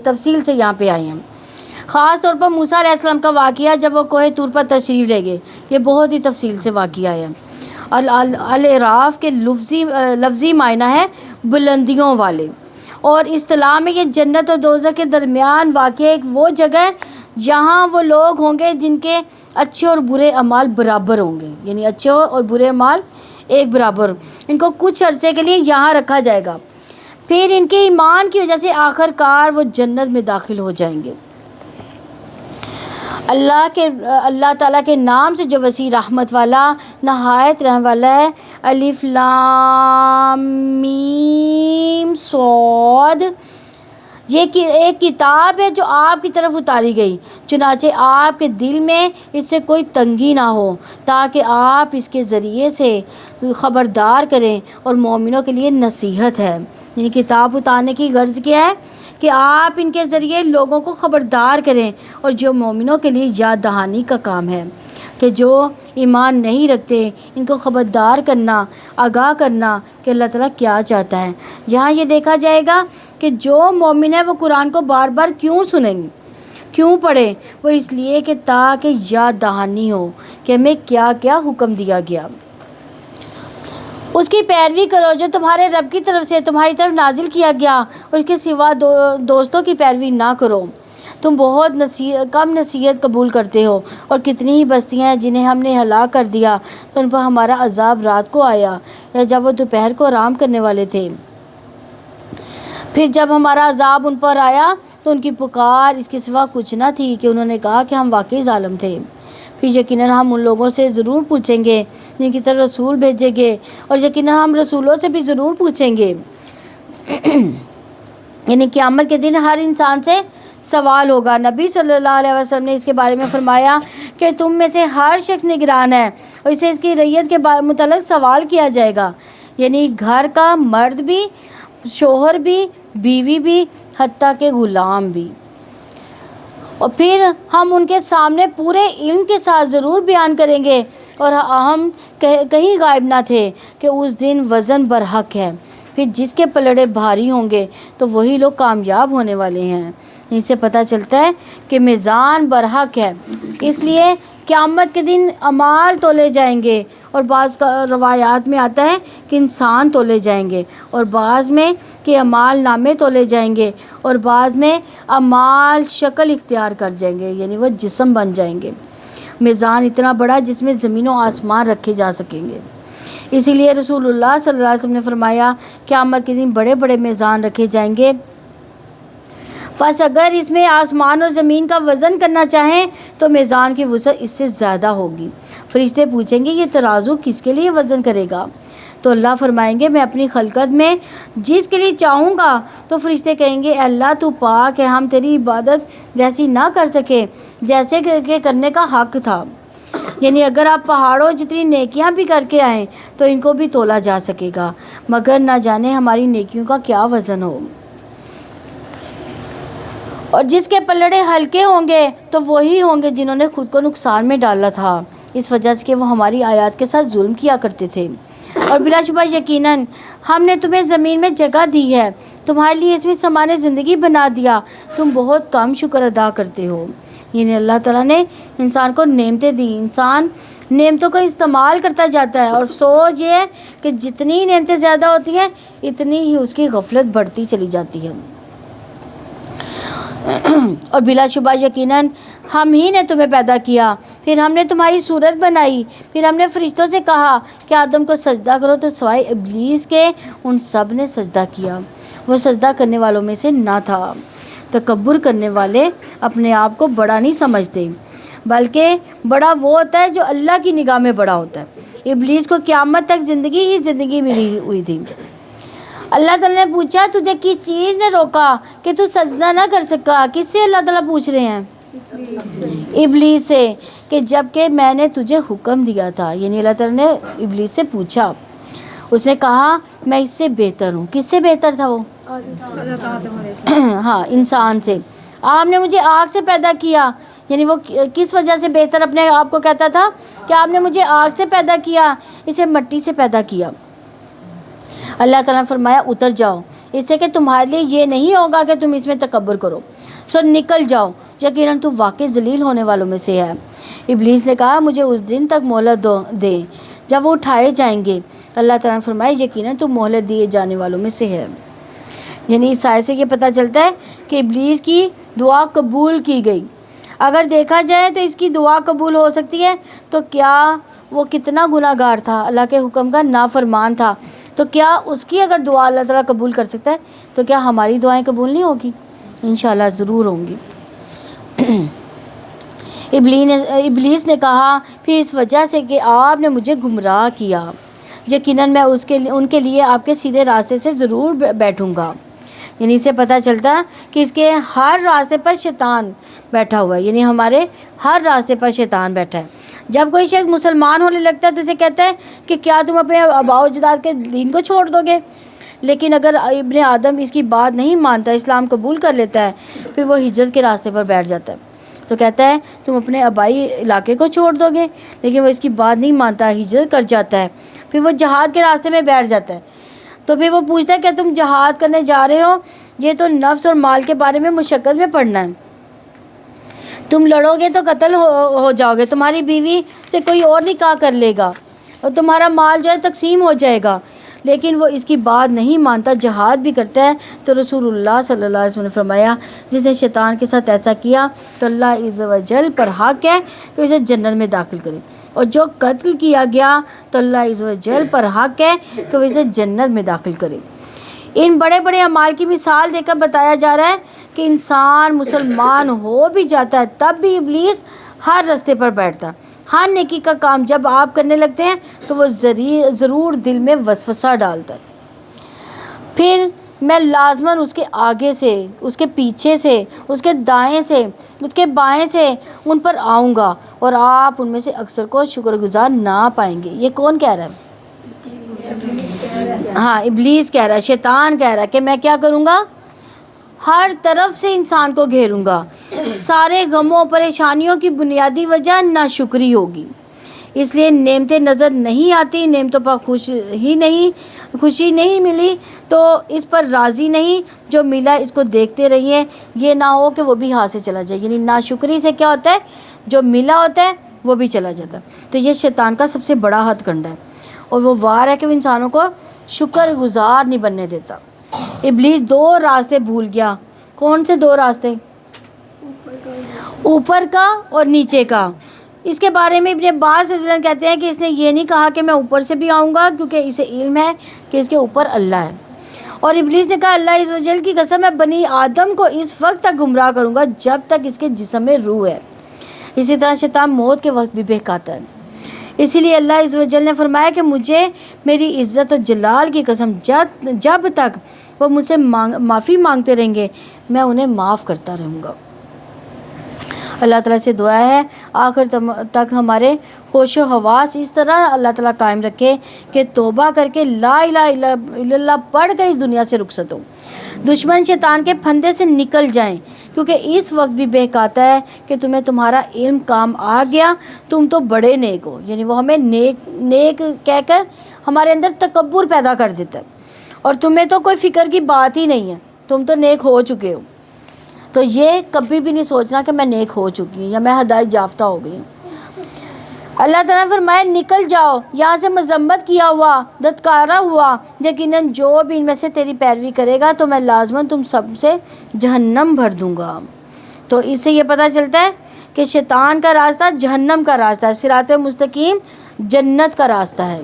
A: تفصیل سے یہاں پہ آئے ہیں. خاص طور پر موسیٰ علیہ السلام کا واقعہ جب وہ کوہ طور پر تشریف لے گئے، یہ بہت ہی تفصیل سے واقعہ ہے. الاعراف کے لفظی معنی ہے بلندیوں والے، اور اصطلاح میں یہ جنت اور دوزخ کے درمیان واقع ایک وہ جگہ ہے جہاں وہ لوگ ہوں گے جن کے اچھے اور برے اعمال برابر ہوں گے. یعنی اچھے اور برے اعمال ایک برابر، ان کو کچھ عرصے کے لیے یہاں رکھا جائے گا، پھر ان کے ایمان کی وجہ سے آخر کار وہ جنت میں داخل ہو جائیں گے. اللہ تعالیٰ کے نام سے جو وسیع رحمت والا، نہایت رحم والا ہے. الف لام میم صاد، یہ ایک کتاب ہے جو آپ کی طرف اتاری گئی، چنانچہ آپ کے دل میں اس سے کوئی تنگی نہ ہو، تاکہ آپ اس کے ذریعے سے خبردار کریں، اور مومنوں کے لیے نصیحت ہے۔ یعنی کتاب اتارنے کی غرض کیا ہے کہ آپ ان کے ذریعے لوگوں کو خبردار کریں، اور جو مومنوں کے لیے یاد دہانی کا کام ہے کہ جو ایمان نہیں رکھتے ان کو خبردار کرنا، آگاہ کرنا کہ اللہ تعالیٰ کیا چاہتا ہے۔ یہاں یہ دیکھا جائے گا کہ جو مومن ہے وہ قرآن کو بار بار کیوں سنیں گے، کیوں پڑھیں؟ وہ اس لیے کہ تاکہ یاد دہانی ہو کہ ہمیں کیا کیا حکم دیا گیا، اس کی پیروی کرو جو تمہارے رب کی طرف سے تمہاری طرف نازل کیا گیا، اور اس کے سوا دوستوں کی پیروی نہ کرو۔ تم بہت کم نصیحت قبول کرتے ہو، اور کتنی ہی بستیاں ہیں جنہیں ہم نے ہلاک کر دیا تو ان پر ہمارا عذاب رات کو آیا یا جب وہ دوپہر کو آرام کرنے والے تھے۔ پھر جب ہمارا عذاب ان پر آیا تو ان کی پکار اس کے سوا کچھ نہ تھی کہ انہوں نے کہا کہ ہم واقعی ظالم تھے۔ پھر یقیناً ہم ان لوگوں سے ضرور پوچھیں گے جن کی طرف رسول بھیجیں گے، اور یقیناً ہم رسولوں سے بھی ضرور پوچھیں گے۔ یعنی قیامت کے دن ہر انسان سے سوال ہوگا۔ نبی صلی اللہ علیہ وسلم نے اس کے بارے میں فرمایا کہ تم میں سے ہر شخص نگران ہے، اور اسے اس کی رعیت کے متعلق سوال کیا جائے گا، یعنی گھر کا مرد بھی، شوہر بھی، بیوی بھی، حتیٰ کہ غلام بھی۔ اور پھر ہم ان کے سامنے پورے علم کے ساتھ ضرور بیان کریں گے، اور ہم کہیں غائب نہ تھے کہ اس دن وزن برحق ہے۔ پھر جس کے پلڑے بھاری ہوں گے تو وہی لوگ کامیاب ہونے والے ہیں۔ اس سے پتہ چلتا ہے کہ میزان برحق ہے، اس لیے قیامت کے دن اعمال تولے جائیں گے، اور بعض روایات میں آتا ہے کہ انسان تولے جائیں گے، اور بعض میں کہ اعمال نامے تولے جائیں گے، اور بعض میں اعمال شکل اختیار کر جائیں گے، یعنی وہ جسم بن جائیں گے۔ میزان اتنا بڑا جس میں زمین و آسمان رکھے جا سکیں گے۔ اسی لیے رسول اللہ صلی اللہ علیہ وسلم نے فرمایا قیامت کے دن بڑے بڑے میزان رکھے جائیں گے، پس اگر اس میں آسمان اور زمین کا وزن کرنا چاہیں تو میزان کی وسعت اس سے زیادہ ہوگی۔ فرشتے پوچھیں گے یہ ترازو کس کے لیے وزن کرے گا؟ تو اللہ فرمائیں گے میں اپنی خلقت میں جس کے لیے چاہوں گا۔ تو فرشتے کہیں گے اے اللہ تو پاک ہے، ہم تیری عبادت ویسی نہ کر سکے جیسے کہ کرنے کا حق تھا۔ یعنی اگر آپ پہاڑوں جتنی نیکیاں بھی کر کے آئیں تو ان کو بھی تولا جا سکے گا، مگر نہ جانے ہماری نیکیوں کا کیا وزن ہو۔ اور جس کے پلڑے ہلکے ہوں گے تو وہی ہوں گے جنہوں نے خود کو نقصان میں ڈالا تھا، اس وجہ سے کہ وہ ہماری آیات کے ساتھ ظلم کیا کرتے تھے۔ اور بلا شبہ یقیناً ہم نے تمہیں زمین میں جگہ دی ہے، تمہارے لیے اس میں سامان زندگی بنا دیا، تم بہت کم شکر ادا کرتے ہو۔ یعنی اللہ تعالیٰ نے انسان کو نعمتیں دی، انسان نعمتوں کا استعمال کرتا جاتا ہے، اور افسوس یہ ہے کہ جتنی نعمتیں زیادہ ہوتی ہیں اتنی ہی اس کی غفلت بڑھتی چلی جاتی ہے۔ اور بلا شبہ یقیناً ہم ہی نے تمہیں پیدا کیا، پھر ہم نے تمہاری صورت بنائی، پھر ہم نے فرشتوں سے کہا کہ آدم کو سجدہ کرو تو سوائے ابلیس کے ان سب نے سجدہ کیا، وہ سجدہ کرنے والوں میں سے نہ تھا۔ تکبر کرنے والے اپنے آپ کو بڑا نہیں سمجھتے، بلکہ بڑا وہ ہوتا ہے جو اللہ کی نگاہ میں بڑا ہوتا ہے۔ ابلیس کو قیامت تک زندگی ہی زندگی ملی ہوئی تھی۔ اللہ تعالیٰ نے پوچھا تجھے کس چیز نے روکا کہ تو سجدہ نہ کر سکا؟ کس سے اللہ تعالیٰ پوچھ رہے ہیں؟ ابلیس سے، کہ جب کہ میں نے تجھے حکم دیا تھا۔ یعنی اللہ تعالیٰ نے ابلیس سے پوچھا، اس نے کہا میں اس سے بہتر ہوں۔ کس سے بہتر تھا وہ؟ ہاں، انسان سے۔ آپ نے مجھے آگ سے پیدا کیا، یعنی وہ کس وجہ سے بہتر اپنے آپ کو کہتا تھا کہ آپ نے مجھے آگ سے پیدا کیا، اسے مٹی سے پیدا کیا۔ اللہ تعالیٰ نے فرمایا اتر جاؤ، اس سے کہ تمہارے لیے یہ نہیں ہوگا کہ تم اس میں تکبر کرو، سو نکل جاؤ، یقیناً تو واقعی ذلیل ہونے والوں میں سے ہے۔ ابلیس نے کہا مجھے اس دن تک مہلت دے جب وہ اٹھائے جائیں گے۔ اللہ تعالیٰ نے فرمایا یقیناً تو مہلت دیے جانے والوں میں سے ہے۔ یعنی اس آیت سے یہ پتہ چلتا ہے کہ ابلیس کی دعا قبول کی گئی۔ اگر دیکھا جائے تو اس کی دعا قبول ہو سکتی ہے تو کیا وہ کتنا گناہ گار تھا، اللہ کے حکم کا نافرمان تھا، تو کیا اس کی اگر دعا اللہ تعالیٰ قبول کر سکتا ہے تو کیا ہماری دعائیں قبول نہیں ہوگی؟ انشاءاللہ ضرور ہوں گی۔ ابلیس نے کہا پھر اس وجہ سے کہ آپ نے مجھے گمراہ کیا، یقیناً میں ان کے لیے آپ کے سیدھے راستے سے ضرور بیٹھوں گا۔ یعنی اسے پتہ چلتا کہ اس کے ہر راستے پر شیطان بیٹھا ہوا ہے، یعنی ہمارے ہر راستے پر شیطان بیٹھا ہے۔ جب کوئی شخص مسلمان ہونے لگتا ہے تو اسے کہتا ہے کہ کیا تم اپنے آباء و اجداد کے دین کو چھوڑ دو گے؟ لیکن اگر ابن آدم اس کی بات نہیں مانتا، اسلام قبول کر لیتا ہے، پھر وہ ہجرت کے راستے پر بیٹھ جاتا ہے۔ تو کہتا ہے تم اپنے آبائی علاقے کو چھوڑ دو گے، لیکن وہ اس کی بات نہیں مانتا، ہجرت کر جاتا ہے، پھر وہ جہاد کے راستے میں بیٹھ جاتا ہے۔ تو پھر وہ پوچھتا ہے کہ تم جہاد کرنے جا رہے ہو، یہ تو نفس اور مال کے بارے میں مشقت میں پڑھنا ہے، تم لڑو گے تو قتل ہو جاؤ گے، تمہاری بیوی سے کوئی اور نکاح کر لے گا اور تمہارا مال جو ہے تقسیم ہو جائے گا۔ لیکن وہ اس کی بات نہیں مانتا، جہاد بھی کرتا ہے۔ تو رسول اللہ صلی اللہ علیہ وسلم نے فرمایا جس نے شیطان کے ساتھ ایسا کیا تو اللہ عز و جل پر حق ہے کہ اسے جنت میں داخل کرے، اور جو قتل کیا گیا تو اللہ عز و جل پر حق ہے کہ وہ اسے جنت میں داخل کرے۔ ان بڑے بڑے اعمال کی مثال دے کر بتایا جا رہا ہے کہ انسان مسلمان ہو بھی جاتا ہے تب بھی ابلیس ہر راستے پر بیٹھتا ہے۔ ہر نیکی کا کام جب آپ کرنے لگتے ہیں تو وہ ضرور دل میں وسوسہ ڈالتا ہے، پھر میں لازماً اس کے آگے سے، اس کے پیچھے سے، اس کے دائیں سے، اس کے بائیں سے ان پر آؤں گا، اور آپ ان میں سے اکثر کو شکر گزار نہ پائیں گے۔ یہ کون کہہ رہا ہے؟ ہاں، ابلیس کہہ رہا ہے، شیطان کہہ رہا ہے کہ میں کیا کروں گا، ہر طرف سے انسان کو گھیروں گا۔ سارے غموں پریشانیوں کی بنیادی وجہ ناشکری ہوگی، اس لیے نعمتیں نظر نہیں آتی، نعمتوں پر خوشی نہیں ملی تو اس پر راضی نہیں، جو ملا اس کو دیکھتے رہیے، یہ نہ ہو کہ وہ بھی ہاتھ سے چلا جائے۔ یعنی ناشکری سے کیا ہوتا ہے، جو ملا ہوتا ہے وہ بھی چلا جاتا ہے۔ تو یہ شیطان کا سب سے بڑا ہتھ کنڈا ہے، اور وہ وار ہے کہ وہ انسانوں کو شکر گزار نہیں بننے دیتا۔ ابلیس دو راستے بھول گیا۔ کون سے دو راستے؟ اوپر کا اور نیچے کا۔ اس کے بارے میں ابن عباس رضی اللہ عنہ کہتے ہیں کہ اس نے یہ نہیں کہا کہ میں اوپر سے بھی آؤں گا، کیونکہ اسے علم ہے کہ اس کے اوپر اللہ ہے، اور ابلیس نے کہا اللہ عز و جل کی قسم میں بنی آدم کو اس وقت تک گمراہ کروں گا جب تک اس کے جسم میں روح ہے۔ اسی طرح شیطان موت کے وقت بھی بہکاتا ہے۔ اسی لیے اللہ عز و جل نے فرمایا کہ مجھے میری عزت و جلال کی قسم جب تک وہ مجھ سے معافی مانگتے رہیں گے میں انہیں معاف کرتا رہوں گا۔ اللہ تعالیٰ سے دعا ہے آخر تک ہمارے ہوش و حواس اس طرح اللہ تعالیٰ قائم رکھے کہ توبہ کر کے لا الہ الا اللہ پڑھ کر اس دنیا سے رخصت ہو، دشمن شیطان کے پھندے سے نکل جائیں، کیونکہ اس وقت بھی بہکاتا ہے کہ تمہیں تمہارا علم کام آ گیا، تم تو بڑے نیک ہو، یعنی وہ ہمیں نیک کہہ کر ہمارے اندر تکبر پیدا کر دیتا ہے، اور تمہیں تو کوئی فکر کی بات ہی نہیں ہے، تم تو نیک ہو چکے ہو۔ تو یہ کبھی بھی نہیں سوچنا کہ میں نیک ہو چکی ہوں یا میں ہدایت یافتہ ہو گئی ہوں۔ اللہ تعالیٰ نے فرمایا نکل جاؤ یہاں سے، مذمت کیا ہوا، دھتکارا ہوا، یقیناً جو بھی ان میں سے تیری پیروی کرے گا تو میں لازماً تم سب سے جہنم بھر دوں گا۔ تو اس سے یہ پتہ چلتا ہے کہ شیطان کا راستہ جہنم کا راستہ ہے، صراط مستقیم جنت کا راستہ ہے۔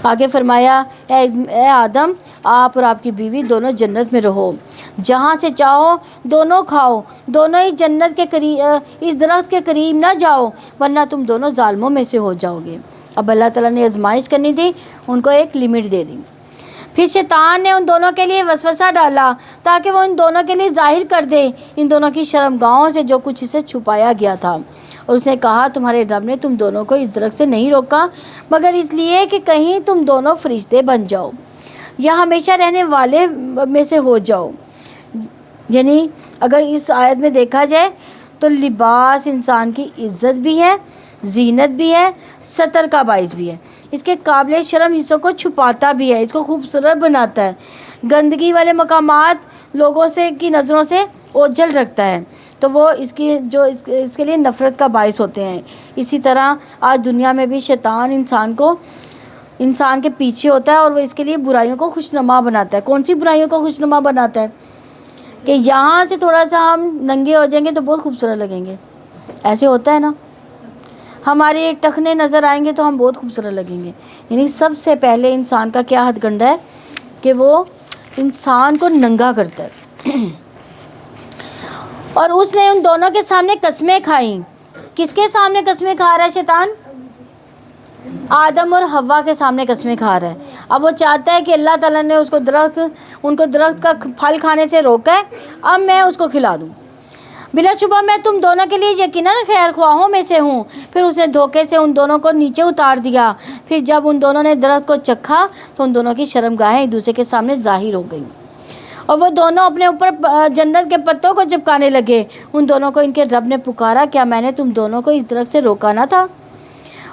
A: آگے فرمایا اے آدم آپ اور آپ کی بیوی دونوں جنت میں رہو، جہاں سے چاہو دونوں کھاؤ، دونوں ہی جنت کے قریب اس درخت کے قریب نہ جاؤ ورنہ تم دونوں ظالموں میں سے ہو جاؤ گے۔ اب اللہ تعالیٰ نے آزمائش کرنی تھی، ان کو ایک لمٹ دے دی۔ پھر شیطان نے ان دونوں کے لیے وسوسہ ڈالا تاکہ وہ ان دونوں کے لیے ظاہر کر دے ان دونوں کی شرمگاہوں سے جو کچھ اسے چھپایا گیا تھا، اور اس نے کہا تمہارے رب نے تم دونوں کو اس درخت سے نہیں روکا مگر اس لیے کہ کہیں تم دونوں فرشتے بن جاؤ یا ہمیشہ رہنے والے میں سے ہو جاؤ۔ یعنی اگر اس آیت میں دیکھا جائے تو لباس انسان کی عزت بھی ہے، زینت بھی ہے، ستر کا باعث بھی ہے، اس کے قابل شرم حصوں کو چھپاتا بھی ہے، اس کو خوبصورت بناتا ہے، گندگی والے مقامات لوگوں سے کی نظروں سے اوجھل رکھتا ہے، تو وہ اس کے لیے نفرت کا باعث ہوتے ہیں۔ اسی طرح آج دنیا میں بھی شیطان انسان کے پیچھے ہوتا ہے اور وہ اس کے لیے برائیوں کو خوشنما بناتا ہے۔ کون سی برائیوں کو خوشنما بناتا ہے؟ کہ یہاں سے تھوڑا سا ہم ننگے ہو جائیں گے تو بہت خوبصورت لگیں گے، ایسے ہوتا ہے نا، ہمارے ٹخنے نظر آئیں گے تو ہم بہت خوبصورت لگیں گے۔ یعنی سب سے پہلے انسان کا کیا ہتھ کنڈا ہے کہ وہ انسان کو ننگا کرتا ہے۔ اور اس نے ان دونوں کے سامنے قسمیں کھائیں۔ کس کے سامنے قسمیں کھا رہا ہے شیطان؟ آدم اور حوا کے سامنے قسمیں کھا رہا ہے. اب وہ چاہتا ہے کہ اللہ تعالیٰ نے ان کو درخت کا پھل کھانے سے روکا ہے, اب میں اس کو کھلا دوں. بلا شبہ میں تم دونوں کے لیے یقیناً خیر خواہوں میں سے ہوں. پھر اس نے دھوکے سے ان دونوں کو نیچے اتار دیا. پھر جب ان دونوں نے درخت کو چکھا تو ان دونوں کی شرمگاہیں ایک دوسرے کے سامنے ظاہر ہو گئیں, اور وہ دونوں اپنے اوپر جنت کے پتوں کو چپکانے لگے. ان دونوں کو ان کے رب نے پکارا, کیا میں نے تم دونوں کو اس درخت سے روکا نہ تھا؟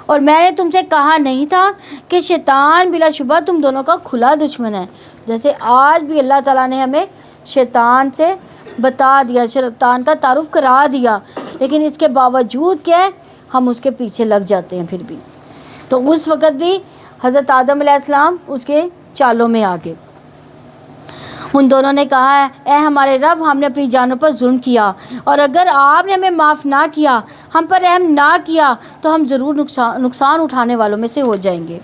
A: اور میں نے تم سے کہا نہیں تھا کہ شیطان بلا شبہ تم دونوں کا کھلا دشمن ہے. جیسے آج بھی اللہ تعالیٰ نے ہمیں شیطان سے بتا دیا, شیطان کا تعارف کرا دیا, لیکن اس کے باوجود کیا ہے, ہم اس کے پیچھے لگ جاتے ہیں پھر بھی. تو اس وقت بھی حضرت آدم علیہ السلام اس کے چالوں میں آ گئے. ان دونوں نے کہا, اے ہمارے رب, ہم نے اپنی جانوں پر ظلم کیا, اور اگر آپ نے ہمیں معاف نہ کیا, ہم پر رحم نہ کیا, تو ہم ضرور نقصان اٹھانے والوں میں سے ہو جائیں گے.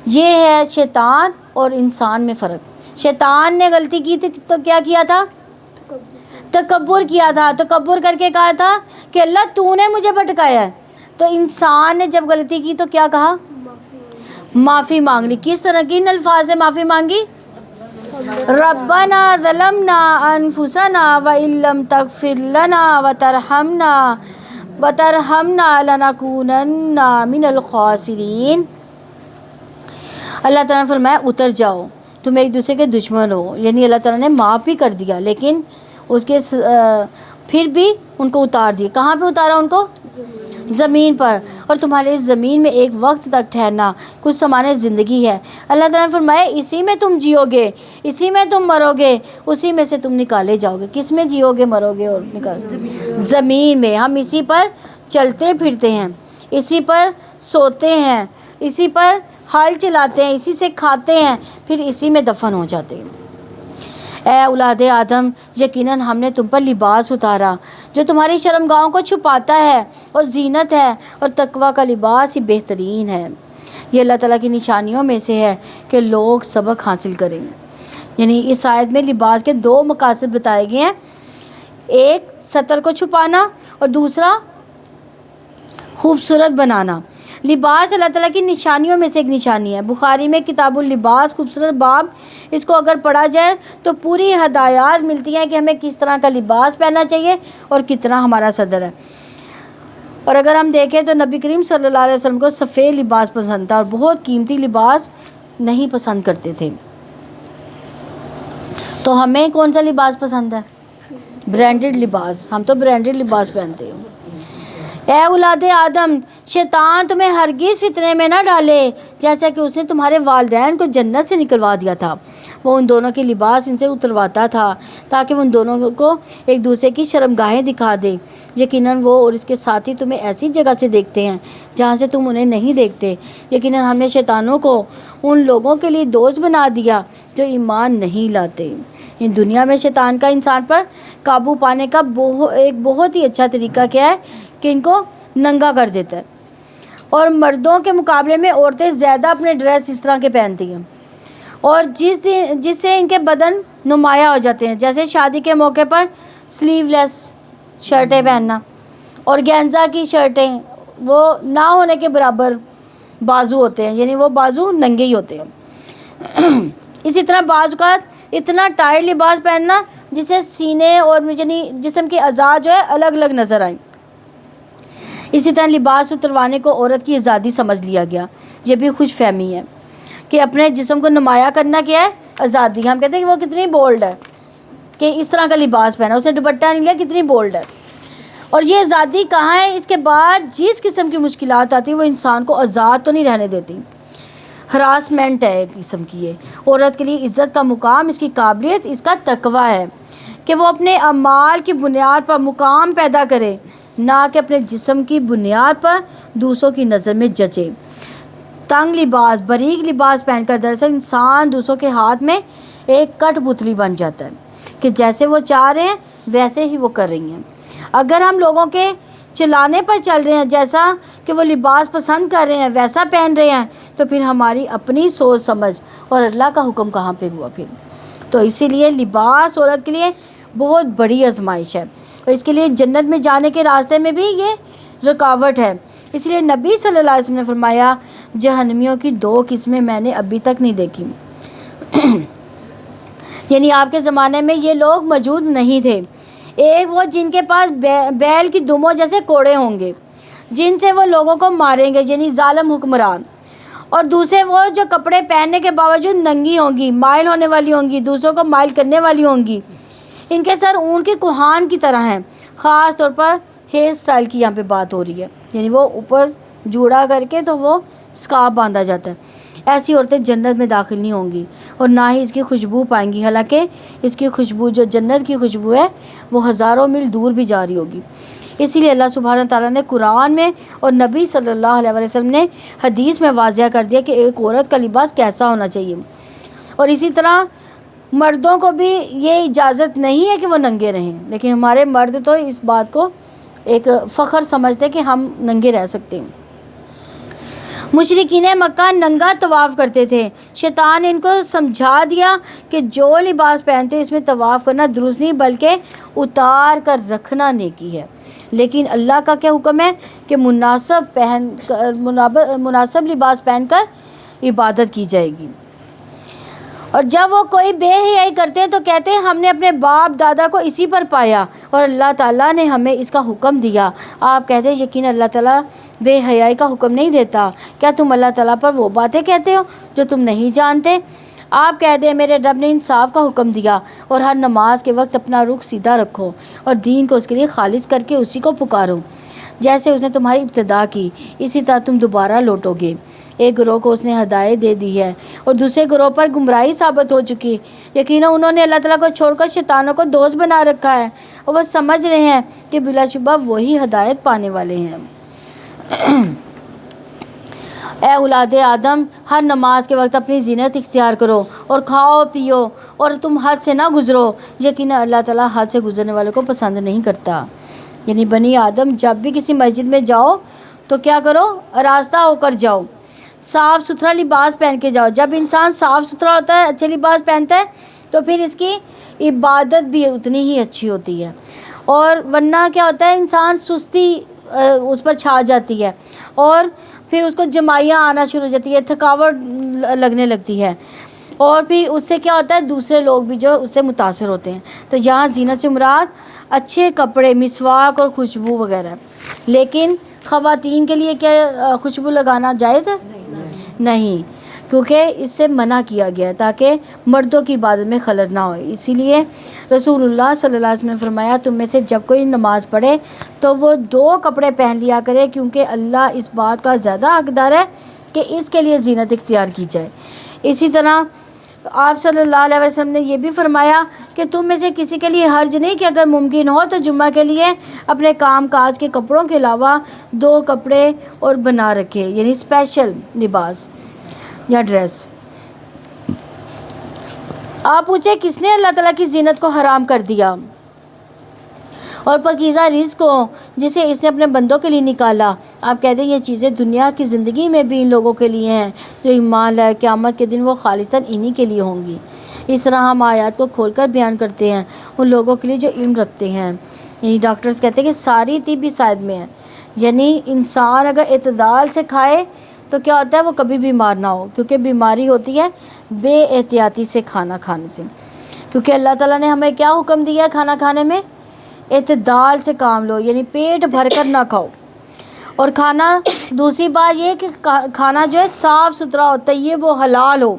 A: یہ ہے شیطان اور انسان میں فرق. شیطان نے غلطی کی تھی تو کیا کیا تھا؟ تکبر کیا تھا. تکبر کر کے کہا تھا کہ اللہ تو نے مجھے بھٹکایا ہے. تو انسان نے جب غلطی کی تو کیا کہا؟ معافی مانگ لی. کس طرح کی الفاظ سے معافی مانگی؟ ربنا ظلمنا انفسنا وان لم تغفر لنا وترحمنا لنکونن من الخاسرین. اللہ تعالیٰ نے فرمایا اتر جاؤ, تم ایک دوسرے کے دشمن ہو. یعنی اللہ تعالیٰ نے معاف بھی کر دیا, لیکن اس کے پھر بھی ان کو اتار دیا. کہاں پہ اتارا ان کو؟ زمین پر. اور تمہارے اس زمین میں ایک وقت تک ٹھہرنا, کچھ زمانے زندگی ہے. اللہ تعالیٰ نے فرمایا اسی میں تم جیو گے, اسی میں تم مرو گے, اسی میں سے تم نکالے جاؤ گے. کس میں جیو گے, مرو گے اور زمین میں. ہم اسی پر چلتے پھرتے ہیں, اسی پر سوتے ہیں, اسی پر حال چلاتے ہیں, اسی سے کھاتے ہیں, پھر اسی میں دفن ہو جاتے ہیں. اے اولاد آدم, یقیناً ہم نے تم پر لباس اتارا جو تمہاری شرمگاہوں کو چھپاتا ہے اور زینت ہے, اور تقویٰ کا لباس ہی بہترین ہے. یہ اللہ تعالیٰ کی نشانیوں میں سے ہے کہ لوگ سبق حاصل کریں. یعنی اس آیت میں لباس کے دو مقاصد بتائے گئے ہیں, ایک ستر کو چھپانا اور دوسرا خوبصورت بنانا. لباس اللہ تعالیٰ کی نشانیوں میں سے ایک نشانی ہے. بخاری میں کتاب اللباس خوبصورت باب, اس کو اگر پڑھا جائے تو پوری ہدایات ملتی ہیں کہ ہمیں کس طرح کا لباس پہننا چاہیے اور کتنا ہمارا صدر ہے. اور اگر ہم دیکھیں تو نبی کریم صلی اللہ علیہ وسلم کو سفید لباس پسند تھا, اور بہت قیمتی لباس نہیں پسند کرتے تھے. تو ہمیں کون سا لباس پسند ہے؟ برانڈڈ لباس. ہم تو برانڈڈ لباس پہنتے ہیں. اے اولاد آدم, شیطان تمہیں ہرگز فتنے میں نہ ڈالے جیسا کہ اس نے تمہارے والدین کو جنت سے نکلوا دیا تھا. وہ ان دونوں کے لباس ان سے اترواتا تھا تاکہ وہ ان دونوں کو ایک دوسرے کی شرمگاہیں دکھا دے. یقیناً وہ اور اس کے ساتھی تمہیں ایسی جگہ سے دیکھتے ہیں جہاں سے تم انہیں نہیں دیکھتے. یقیناً ہم نے شیطانوں کو ان لوگوں کے لیے دوست بنا دیا جو ایمان نہیں لاتے. ان دنیا میں شیطان کا انسان پر قابو پانے کا ایک بہت ہی اچھا طریقہ کیا ہے کہ ان کو ننگا کر دیتا ہے. اور مردوں کے مقابلے میں عورتیں زیادہ اپنے ڈریس اس طرح کے پہنتی ہیں, اور جس سے ان کے بدن نمایاں ہو جاتے ہیں. جیسے شادی کے موقع پر سلیو لیس شرٹیں پہننا, اور گینزا کی شرٹیں وہ نہ ہونے کے برابر بازو ہوتے ہیں, یعنی وہ بازو ننگے ہی ہوتے ہیں. اسی طرح بعض اوقات اتنا ٹائٹ لباس پہننا جس سے سینے اور یعنی جسم کے اعضاء جو ہے الگ الگ نظر آئیں. اسی طرح لباس اتروانے کو عورت کی آزادی سمجھ لیا گیا. یہ بھی خوش فہمی ہے کہ اپنے جسم کو نمایاں کرنا کیا ہے, آزادی. ہم کہتے ہیں کہ وہ کتنی بولڈ ہے کہ اس طرح کا لباس پہنا, اس نے دوپٹہ نہیں لیا, کتنی بولڈ ہے. اور یہ آزادی کہاں ہے؟ اس کے بعد جس قسم کی مشکلات آتی وہ انسان کو آزاد تو نہیں رہنے دیتی. ہراسمنٹ ہے ایک قسم کی. یہ عورت کے لیے عزت کا مقام اس کی قابلیت, اس کا تقویٰ ہے کہ وہ اپنے اعمال کی بنیاد پر مقام پیدا کرے, نہ کہ اپنے جسم کی بنیاد پر دوسروں کی نظر میں جچے. تنگ لباس, باریک لباس پہن کر دراصل انسان دوسروں کے ہاتھ میں ایک کٹ پتلی بن جاتا ہے کہ جیسے وہ چاہ رہے ہیں ویسے ہی وہ کر رہی ہیں. اگر ہم لوگوں کے چلانے پر چل رہے ہیں, جیسا کہ وہ لباس پسند کر رہے ہیں ویسا پہن رہے ہیں, تو پھر ہماری اپنی سوچ سمجھ اور اللہ کا حکم کہاں پہ ہوا پھر. تو اسی لیے لباس عورت کے لیے بہت بڑی آزمائش ہے, اور اس کے لیے جنت میں جانے کے راستے میں بھی یہ رکاوٹ ہے. اس لیے نبی صلی اللہ علیہ وسلم نے فرمایا جہنمیوں کی 2 قسمیں میں نے ابھی تک نہیں دیکھی۔ یعنی آپ کے زمانے میں یہ لوگ موجود نہیں تھے۔ ایک وہ جن کے پاس بیل کی دموں جیسے کوڑے ہوں گے، جن سے وہ لوگوں کو ماریں گے، یعنی ظالم حکمران۔ اور دوسرے وہ جو کپڑے پہننے کے باوجود ننگی ہوں گی، مائل ہونے والی ہوں گی، دوسروں کو مائل کرنے والی ہوں گی۔ ان کے سر اون کی کوہان کی طرح ہیں۔ خاص طور پر ہیئر سٹائل کی یہاں پہ بات ہو رہی ہے، یعنی وہ اوپر جوڑا کر کے تو وہ سکارف باندھا جاتا ہے۔ ایسی عورتیں جنت میں داخل نہیں ہوں گی اور نہ ہی اس کی خوشبو پائیں گی، حالانکہ اس کی خوشبو جو جنت کی خوشبو ہے وہ ہزاروں میل دور بھی جاری ہوگی۔ اسی لیے اللہ سبحانہ تعالیٰ نے قرآن میں اور نبی صلی اللہ علیہ وسلم نے حدیث میں واضح کر دیا کہ ایک عورت کا لباس کیسا ہونا چاہیے۔ اور اسی طرح مردوں کو بھی یہ اجازت نہیں ہے کہ وہ ننگے رہیں، لیکن ہمارے مرد تو اس بات کو ایک فخر سمجھتے کہ ہم ننگے رہ سکتے ہیں۔ مشرکین مکہ ننگا طواف کرتے تھے۔ شیطان نے ان کو سمجھا دیا کہ جو لباس پہنتے اس میں طواف کرنا درست نہیں، بلکہ اتار کر رکھنا نیکی ہے۔ لیکن اللہ کا کیا حکم ہے کہ مناسب لباس پہن کر عبادت کی جائے گی۔ اور جب وہ کوئی بے حیائی کرتے ہیں تو کہتے ہیں ہم نے اپنے باپ دادا کو اسی پر پایا اور اللہ تعالیٰ نے ہمیں اس کا حکم دیا۔ آپ کہتے ہیں یقین اللہ تعالیٰ بے حیائی کا حکم نہیں دیتا، کیا تم اللہ تعالیٰ پر وہ باتیں کہتے ہو جو تم نہیں جانتے؟ آپ کہتے ہیں میرے رب نے انصاف کا حکم دیا اور ہر نماز کے وقت اپنا رخ سیدھا رکھو اور دین کو اس کے لیے خالص کر کے اسی کو پکارو، جیسے اس نے تمہاری ابتدا کی اسی طرح تم دوبارہ لوٹو گے۔ ایک گروہ کو اس نے ہدایت دے دی ہے اور دوسرے گروہ پر گمراہی ثابت ہو چکی۔ یقیناً انہوں نے اللہ تعالیٰ کو چھوڑ کر شیطانوں کو دوست بنا رکھا ہے اور وہ سمجھ رہے ہیں کہ بلا شبہ وہی ہدایت پانے والے ہیں۔ اے اولاد آدم، ہر نماز کے وقت اپنی زینت اختیار کرو اور کھاؤ پیو اور تم حد سے نہ گزرو، یقیناً اللہ تعالیٰ حد سے گزرنے والوں کو پسند نہیں کرتا۔ یعنی بنی آدم جب بھی کسی مسجد میں جاؤ تو کیا کرو؟ آراستہ ہو کر جاؤ، صاف ستھرا لباس پہن کے جاؤ۔ جب انسان صاف ستھرا ہوتا ہے، اچھے لباس پہنتا ہے تو پھر اس کی عبادت بھی اتنی ہی اچھی ہوتی ہے۔ اور ورنہ کیا ہوتا ہے، انسان سستی اس پر چھا جاتی ہے اور پھر اس کو جمائیاں آنا شروع ہو جاتی ہے، تھکاوٹ لگنے لگتی ہے، اور پھر اس سے کیا ہوتا ہے دوسرے لوگ بھی جو اس سے متاثر ہوتے ہیں۔ تو یہاں زینت سے مراد اچھے کپڑے، مسواک اور خوشبو وغیرہ۔ لیکن خواتین کے لیے کیا خوشبو لگانا جائز ہے؟ نہیں، کیونکہ اس سے منع کیا گیا ہے تاکہ مردوں کی عبادت میں خلل نہ ہو۔ اسی لیے رسول اللہ صلی اللہ علیہ وسلم نے فرمایا تم میں سے جب کوئی نماز پڑھے تو وہ 2 کپڑے پہن لیا کرے، کیونکہ اللہ اس بات کا زیادہ حقدار ہے کہ اس کے لیے زینت اختیار کی جائے۔ اسی طرح آپ صلی اللہ علیہ وسلم نے یہ بھی فرمایا کہ تم میں سے کسی کے لیے حرج نہیں کہ اگر ممکن ہو تو جمعہ کے لیے اپنے کام کاج کے کپڑوں کے علاوہ 2 کپڑے اور بنا رکھے، یعنی اسپیشل لباس یا ڈریس۔ آپ پوچھیں کس نے اللہ تعالیٰ کی زینت کو حرام کر دیا اور پاکیزہ رزق کو جسے اس نے اپنے بندوں کے لیے نکالا؟ آپ کہتے ہیں یہ چیزیں دنیا کی زندگی میں بھی ان لوگوں کے لیے ہیں جو ایمان لائے، قیامت کے دن وہ خالصتاً انہی کے لیے ہوں گی۔ اس طرح ہم آیات کو کھول کر بیان کرتے ہیں ان لوگوں کے لیے جو علم رکھتے ہیں۔ یعنی ڈاکٹرز کہتے ہیں کہ ساری طب اس آیت میں ہے، یعنی انسان اگر اعتدال سے کھائے تو کیا ہوتا ہے وہ کبھی بیمار نہ ہو، کیونکہ بیماری ہوتی ہے بے احتیاطی سے کھانا کھانے سے۔ کیونکہ اللہ تعالیٰ نے ہمیں کیا حکم دیا ہے کھانا کھانے میں؟ اعتدال سے کام لو، یعنی پیٹ بھر کر نہ کھاؤ۔ اور کھانا، دوسری بات یہ کہ کھانا جو ہے صاف ستھرا ہو، طیب و حلال ہو،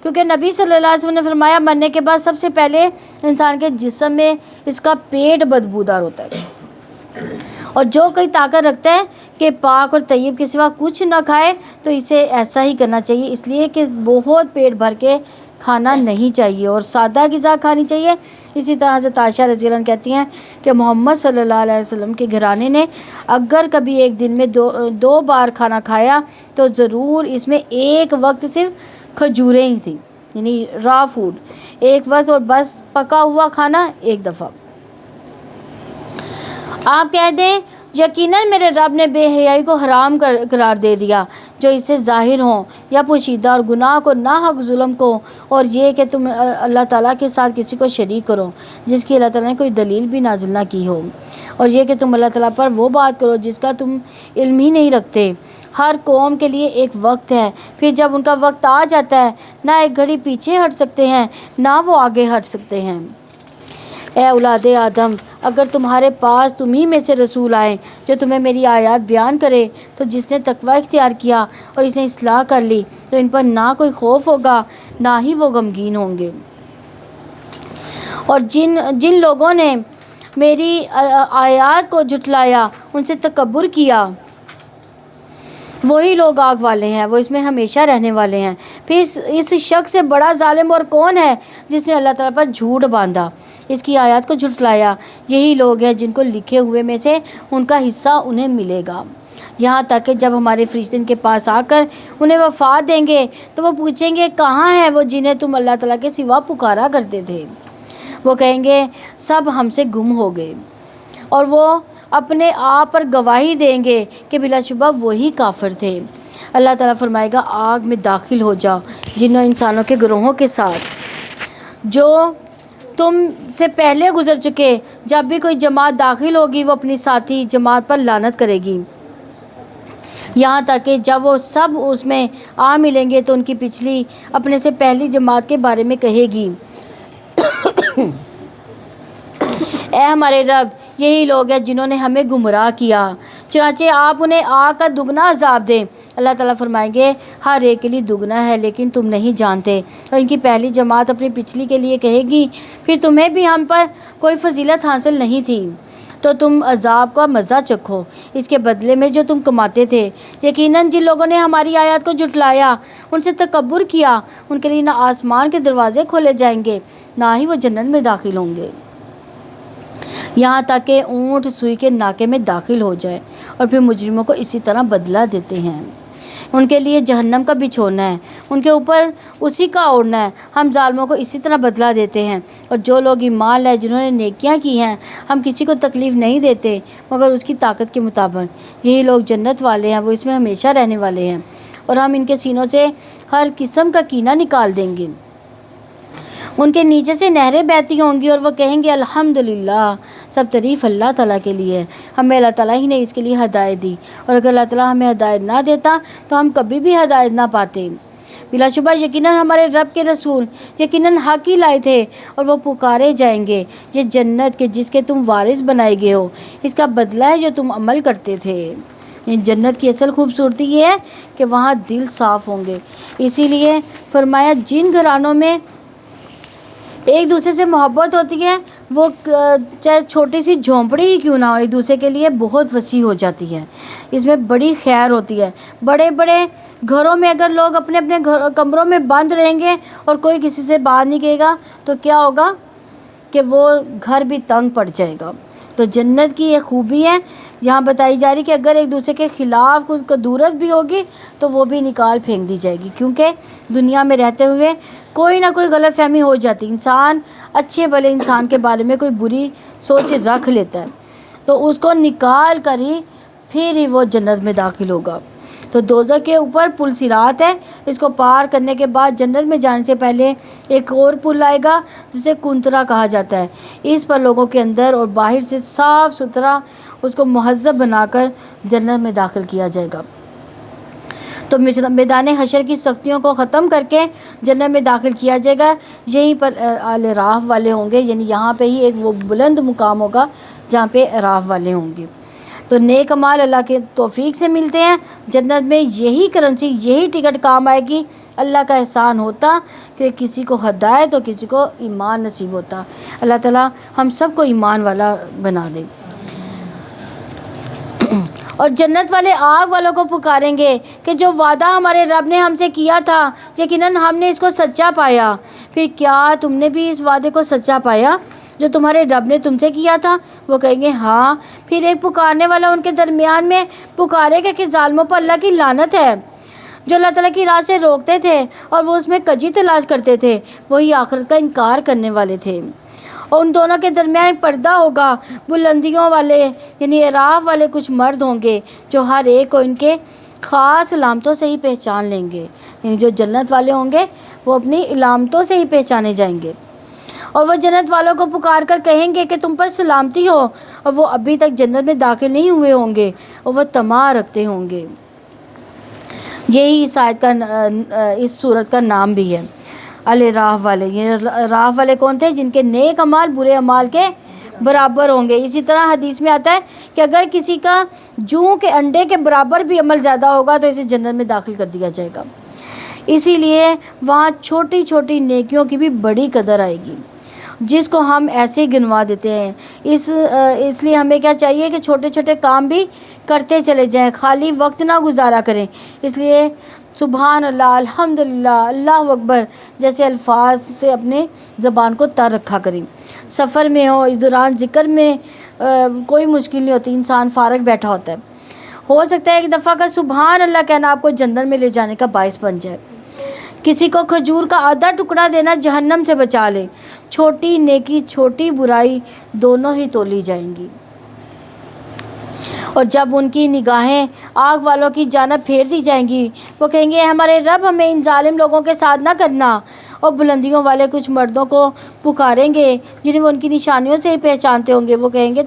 A: کیونکہ نبی صلی اللہ علیہ وسلم نے فرمایا مرنے کے بعد سب سے پہلے انسان کے جسم میں اس کا پیٹ بدبودار ہوتا ہے، اور جو کوئی طاقت رکھتا ہے کہ پاک اور طیب کے سوا کچھ نہ کھائے تو اسے ایسا ہی کرنا چاہیے، اس لیے کہ بہت پیٹ بھر کے کھانا نہیں چاہیے اور سادہ غذا کھانی چاہیے۔ اسی طرح حضرت عائشہ رضی اللہ عنہ کہتی ہیں کہ محمد صلی اللہ علیہ وسلم کے گھرانے نے اگر کبھی ایک دن میں 2 بار کھانا کھایا تو ضرور اس میں ایک وقت صرف کھجوریں ہی تھیں، یعنی را فوڈ ایک وقت، اور بس پکا ہوا کھانا ایک دفعہ۔ آپ کہہ دیں یقیناً میرے رب نے بے حیائی کو حرام قرار دے دیا، جو اس سے ظاہر ہوں یا پوشیدہ، اور گناہ کو، ناحق ظلم کو، اور یہ کہ تم اللہ تعالیٰ کے ساتھ کسی کو شریک کرو جس کی اللہ تعالیٰ نے کوئی دلیل بھی نازل نہ کی ہو، اور یہ کہ تم اللہ تعالیٰ پر وہ بات کرو جس کا تم علم ہی نہیں رکھتے۔ ہر قوم کے لیے ایک وقت ہے، پھر جب ان کا وقت آ جاتا ہے نہ ایک گھڑی پیچھے ہٹ سکتے ہیں نہ وہ آگے ہٹ سکتے ہیں۔ اے اولاد آدم، اگر تمہارے پاس تمہیں میں سے رسول آئے جو تمہیں میری آیات بیان کرے، تو جس نے تقوی اختیار کیا اور اس نے اصلاح کر لی تو ان پر نہ کوئی خوف ہوگا نہ ہی وہ غمگین ہوں گے۔ اور جن لوگوں نے میری آیات کو جھٹلایا، ان سے تکبر کیا، وہی لوگ آگ والے ہیں، وہ اس میں ہمیشہ رہنے والے ہیں۔ پھر اس شخص سے بڑا ظالم اور کون ہے جس نے اللہ تعالیٰ پر جھوٹ باندھا، اس کی آیات کو جھٹلایا؟ یہی لوگ ہیں جن کو لکھے ہوئے میں سے ان کا حصہ انہیں ملے گا، یہاں تک کہ جب ہمارے فرشتے ان کے پاس آ کر انہیں وفات دیں گے تو وہ پوچھیں گے، کہاں ہیں وہ جنہیں تم اللہ تعالیٰ کے سوا پکارا کرتے تھے؟ وہ کہیں گے، سب ہم سے گم ہو گئے، اور وہ اپنے آپ پر گواہی دیں گے کہ بلا شبہ وہی کافر تھے۔ اللہ تعالیٰ فرمائے گا، آگ میں داخل ہو جاؤ جنوں انسانوں کے گروہوں کے ساتھ جو تم سے پہلے گزر چکے۔ جب بھی کوئی جماعت داخل ہوگی وہ اپنی ساتھی جماعت پر لعنت کرے گی، یہاں تک کہ جب وہ سب اس میں آ ملیں گے تو ان کی پچھلی اپنے سے پہلی جماعت کے بارے میں کہے گی، اے ہمارے رب، یہی لوگ ہیں جنہوں نے ہمیں گمراہ کیا، چنانچہ آپ انہیں آگ کا دگنا عذاب دیں۔ اللہ تعالیٰ فرمائیں گے، ہر ایک کے لیے دگنا ہے لیکن تم نہیں جانتے۔ اور ان کی پہلی جماعت اپنی پچھلی کے لیے کہے گی، پھر تمہیں بھی ہم پر کوئی فضیلت حاصل نہیں تھی تو تم عذاب کا مزہ چکھو اس کے بدلے میں جو تم کماتے تھے۔ یقیناً جن لوگوں نے ہماری آیات کو جھٹلایا، ان سے تکبر کیا، ان کے لیے نہ آسمان کے دروازے کھولے جائیں گے نہ ہی وہ جنت میں داخل ہوں گے، یہاں تک کہ اونٹ سوئی کے ناکے میں داخل ہو جائے۔ اور پھر مجرموں کو اسی طرح بدلہ دیتے ہیں، ان کے لیے جہنم کا بچھونا ہے، ان کے اوپر اسی کا اوڑھنا ہے۔ ہم ظالموں کو اسی طرح بدلہ دیتے ہیں، اور جو لوگ ایمان لائے جنہوں نے نیکیاں کی ہیں، ہم کسی کو تکلیف نہیں دیتے مگر اس کی طاقت کے مطابق۔ یہی لوگ جنت والے ہیں، وہ اس میں ہمیشہ رہنے والے ہیں، اور ہم ان کے سینوں سے ہر قسم کا کینہ نکال دیں گے۔ ان کے نیچے سے نہریں بہتی ہوں گی اور وہ کہیں گے، الحمدللہ، سب تعریف اللہ تعالیٰ کے لیے، ہمیں اللہ تعالیٰ ہی نے اس کے لیے ہدایت دی، اور اگر اللہ تعالیٰ ہمیں ہدایت نہ دیتا تو ہم کبھی بھی ہدایت نہ پاتے۔ بلا شبہ یقیناً ہمارے رب کے رسول یقیناً حق ہی لائے تھے، اور وہ پکارے جائیں گے، یہ جنت کے جس کے تم وارث بنائے گئے ہو، اس کا بدلہ ہے جو تم عمل کرتے تھے۔ جنت کی اصل خوبصورتی یہ ہے کہ وہاں دل صاف ہوں گے، اسی لیے فرمایا جن گھرانوں میں ایک دوسرے سے محبت ہوتی ہے وہ چاہے چھوٹی سی جھونپڑی ہی کیوں نہ ہو، ایک دوسرے کے لیے بہت وسیع ہو جاتی ہے، اس میں بڑی خیر ہوتی ہے۔ بڑے بڑے گھروں میں اگر لوگ اپنے اپنے کمروں میں بند رہیں گے اور کوئی کسی سے بات نہیں کہے گا تو کیا ہوگا کہ وہ گھر بھی تنگ پڑ جائے گا۔ تو جنت کی یہ خوبی ہے یہاں بتائی جا رہی کہ اگر ایک دوسرے کے خلاف کچھ کدورت بھی ہوگی تو وہ بھی نکال پھینک دی جائے گی، کیونکہ دنیا میں رہتے ہوئے کوئی نہ کوئی غلط فہمی ہو جاتی، انسان اچھے بھلے انسان کے بارے میں کوئی بری سوچ رکھ لیتا ہے تو اس کو نکال کر ہی پھر ہی وہ جنت میں داخل ہوگا۔ تو دوزخ کے اوپر پل صراط ہے، اس کو پار کرنے کے بعد جنت میں جانے سے پہلے ایک اور پل آئے گا جسے کنترا کہا جاتا ہے، اس پر لوگوں کے اندر اور باہر سے صاف ستھرا اس کو مہذب بنا کر جنت میں داخل کیا جائے گا۔ تو میدان حشر کی سختیوں کو ختم کر کے جنت میں داخل کیا جائے گا، یہیں پر اعراف والے ہوں گے، یعنی یہاں پہ ہی ایک وہ بلند مقام ہوگا جہاں پہ اعراف والے ہوں گے۔ تو نیک اعمال اللہ کے توفیق سے ملتے ہیں، جنت میں یہی کرنسی یہی ٹکٹ کام آئے گی۔ اللہ کا احسان ہوتا کہ کسی کو ہدایت اور کسی کو ایمان نصیب ہوتا۔ اللہ تعالیٰ ہم سب کو ایمان والا بنا دے۔ اور جنت والے آگ والوں کو پکاریں گے کہ جو وعدہ ہمارے رب نے ہم سے کیا تھا یقیناً ہم نے اس کو سچا پایا۔ پھر کیا تم نے بھی اس وعدے کو سچا پایا جو تمہارے رب نے تم سے کیا تھا؟ وہ کہیں گے ہاں۔ پھر ایک پکارنے والا ان کے درمیان میں پکارے گا کہ ظالموں پر اللہ کی لعنت ہے، جو اللہ تعالیٰ کی راہ سے روکتے تھے اور وہ اس میں کجی تلاش کرتے تھے، وہی آخرت کا انکار کرنے والے تھے۔ اور ان دونوں کے درمیان پردہ ہوگا۔ بلندیوں والے یعنی اعراف والے کچھ مرد ہوں گے جو ہر ایک کو ان کے خاص علامتوں سے ہی پہچان لیں گے، یعنی جو جنت والے ہوں گے وہ اپنی علامتوں سے ہی پہچانے جائیں گے، اور وہ جنت والوں کو پکار کر کہیں گے کہ تم پر سلامتی ہو، اور وہ ابھی تک جنت میں داخل نہیں ہوئے ہوں گے اور وہ طمع رکھتے ہوں گے۔ یہی اس آیت کا اس صورت کا نام بھی ہے، الاعراف والے۔ یہ اعراف والے کون تھے؟ جن کے نیک اعمال برے اعمال کے برابر ہوں گے۔ اسی طرح حدیث میں آتا ہے کہ اگر کسی کا جوں کے انڈے کے برابر بھی عمل زیادہ ہوگا تو اسے جنت میں داخل کر دیا جائے گا۔ اسی لیے وہاں چھوٹی چھوٹی نیکیوں کی بھی بڑی قدر آئے گی، جس کو ہم ایسے ہی گنوا دیتے ہیں۔ اس لیے ہمیں کیا چاہیے کہ چھوٹے چھوٹے کام بھی کرتے چلے جائیں، خالی وقت نہ گزارا کریں۔ اس لیے سبحان اللہ، الحمدللہ، اللہ اکبر جیسے الفاظ سے اپنے زبان کو تر رکھا کریں۔ سفر میں ہو، اس دوران ذکر میں کوئی مشکل نہیں ہوتی، انسان فارغ بیٹھا ہوتا ہے، ہو سکتا ہے ایک دفعہ کا سبحان اللہ کہنا آپ کو جنت میں لے جانے کا باعث بن جائے۔ کسی کو کھجور کا آدھا ٹکڑا دینا جہنم سے بچا لے۔ چھوٹی نیکی چھوٹی برائی دونوں ہی تولی جائیں گی، اور جب ان کی نگاہیں آگ والوں کی جانب پھیر دی جائیں گی وہ کہیں گے ہمارے رب ہمیں ان ظالم لوگوں کے ساتھ نہ کرنا۔ اور بلندیوں والے کچھ مردوں کو پکاریں گے جنہیں وہ ان کی نشانیوں سے ہی پہچانتے ہوں گے۔ وہ کہیں گے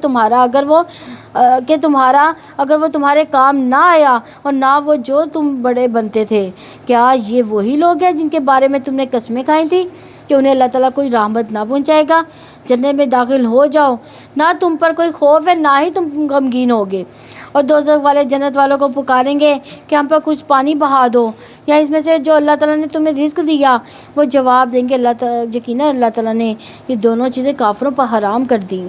A: اگر وہ تمہارے کام نہ آیا اور نہ وہ جو تم بڑے بنتے تھے، کیا یہ وہی لوگ ہیں جن کے بارے میں تم نے قسمیں کھائی تھی کہ انہیں اللہ تعالیٰ کوئی رحمت نہ پہنچائے گا؟ جنت میں داخل ہو جاؤ، نہ تم پر کوئی خوف ہے نہ ہی تم غمگین ہوگے۔ اور دوزخ والے جنت والوں کو پکاریں گے کہ ہم پر کچھ پانی بہا دو، یا اس میں سے جو اللہ تعالیٰ نے تمہیں رزق دیا۔ وہ جواب دیں گے یقیناً اللہ تعالیٰ نے یہ دونوں چیزیں کافروں پر حرام کر دیں۔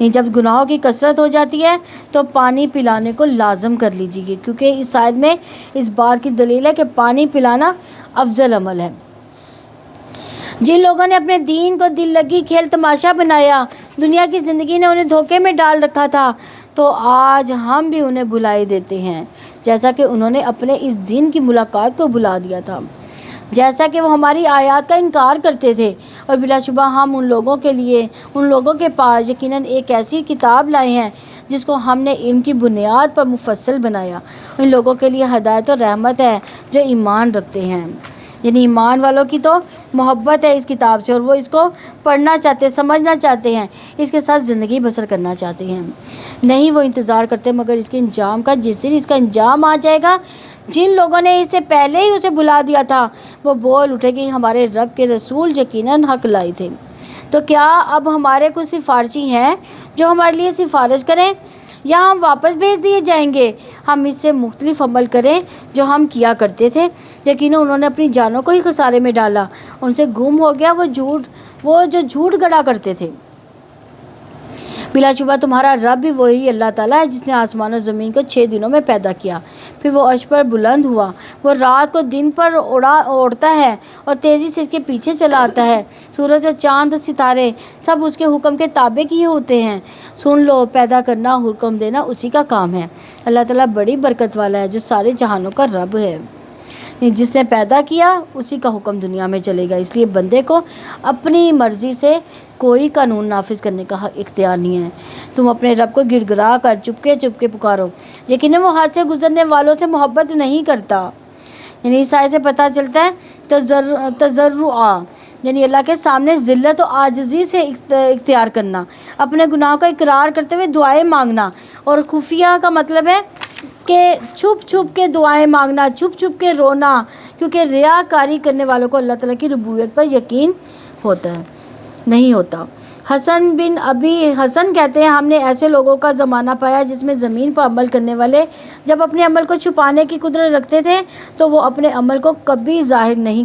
A: جب گناہوں کی کثرت ہو جاتی ہے تو پانی پلانے کو لازم کر لیجیے، کیونکہ اس آیت میں اس بات کی دلیل ہے کہ پانی پلانا افضل عمل ہے۔ جن لوگوں نے اپنے دین کو دل لگی کھیل تماشا بنایا، دنیا کی زندگی نے انہیں دھوکے میں ڈال رکھا تھا، تو آج ہم بھی انہیں بھلائی دیتے ہیں، جیسا کہ انہوں نے اپنے اس دن کی ملاقات کو بھلا دیا تھا، جیسا کہ وہ ہماری آیات کا انکار کرتے تھے۔ اور بلا شبہ ہم ان لوگوں کے پاس یقیناً ایک ایسی کتاب لائے ہیں جس کو ہم نے علم کی بنیاد پر مفصل بنایا۔ ان لوگوں کے لیے ہدایت اور رحمت ہے جو ایمان رکھتے ہیں، یعنی ایمان والوں کی تو محبت ہے اس کتاب سے، اور وہ اس کو پڑھنا چاہتے ہیں، سمجھنا چاہتے ہیں، اس کے ساتھ زندگی بسر کرنا چاہتے ہیں۔ نہیں وہ انتظار کرتے مگر اس کے انجام کا، جس دن اس کا انجام آ جائے گا۔ جن لوگوں نے اس سے پہلے ہی اسے بھلا دیا تھا وہ بول اٹھے کہ ہمارے رب کے رسول یقیناً حق لائے تھے، تو کیا اب ہمارے کچھ سفارشی ہیں جو ہمارے لیے سفارش کریں، یا ہم واپس بھیج دیے جائیں گے؟ ہم اس سے مختلف عمل کریں جو ہم کیا کرتے تھے، یقیناً انہوں نے اپنی جانوں کو ہی خسارے میں ڈالا، ان سے گم ہو گیا وہ جو جھوٹ گڑا کرتے تھے۔ بلا شبہ تمہارا رب بھی وہی اللہ تعالیٰ ہے جس نے آسمان و زمین کو 6 دنوں میں پیدا کیا، پھر وہ عرش پر بلند ہوا، وہ رات کو دن پر اوڑھتا ہے اور تیزی سے اس کے پیچھے چلا آتا ہے۔ سورج اور چاند اور ستارے سب اس کے حکم کے تابع کیے ہوتے ہیں۔ سن لو، پیدا کرنا، حکم دینا اسی کا کام ہے۔ اللہ تعالیٰ بڑی برکت والا ہے جو سارے جہانوں کا رب ہے۔ جس نے پیدا کیا اسی کا حکم دنیا میں چلے گا، اس لیے بندے کو اپنی مرضی سے کوئی قانون نافذ کرنے کا اختیار نہیں ہے۔ تم اپنے رب کو گڑ گڑا کر چپکے چپکے پکارو، یقیناً وہ حد سے گزرنے والوں سے محبت نہیں کرتا۔ یعنی اس آیت سے پتہ چلتا ہے تضرع، یعنی اللہ کے سامنے ذلت و عاجزی سے اختیار کرنا، اپنے گناہوں کا اقرار کرتے ہوئے دعائیں مانگنا، اور خفیہ کا مطلب ہے کہ چھپ چھپ کے دعائیں مانگنا، چھپ چھپ کے رونا، کیونکہ ریاکاری کرنے والوں کو اللہ تعالیٰ کی ربوبیت پر یقین نہیں ہوتا۔ حسن بن ابی حسن کہتے ہیں ہم نے ایسے لوگوں کا زمانہ پایا جس میں زمین پر عمل کرنے والے جب اپنے عمل کو چھپانے کی قدرت رکھتے تھے تو وہ اپنے عمل کو کبھی ظاہر نہیں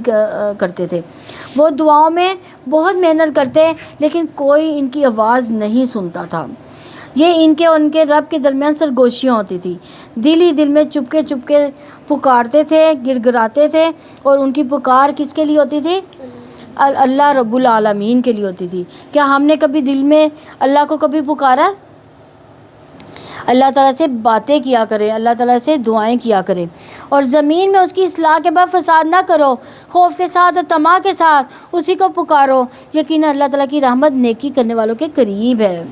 A: کرتے تھے۔ وہ دعاؤں میں بہت محنت کرتے لیکن کوئی ان کی آواز نہیں سنتا تھا۔ یہ ان کے اور ان کے رب کے درمیان سرگوشیاں ہوتی تھی، دل ہی دل میں چپکے چپکے پکارتے تھے، گڑ گڑاتے تھے، اور ان کی پکار کس کے لیے ہوتی تھی؟ اللہ رب العالمین کے لیے ہوتی تھی۔ کیا ہم نے کبھی دل میں اللہ کو کبھی پکارا؟ اللہ تعالیٰ سے باتیں کیا کرے، اللہ تعالیٰ سے دعائیں کیا کرے، اور زمین میں اس کی اصلاح کے بعد فساد نہ کرو، خوف کے ساتھ اور طمع کے ساتھ اسی کو پکارو، یقیناً اللہ تعالیٰ کی رحمت نیکی کرنے والوں کے قریب ہے،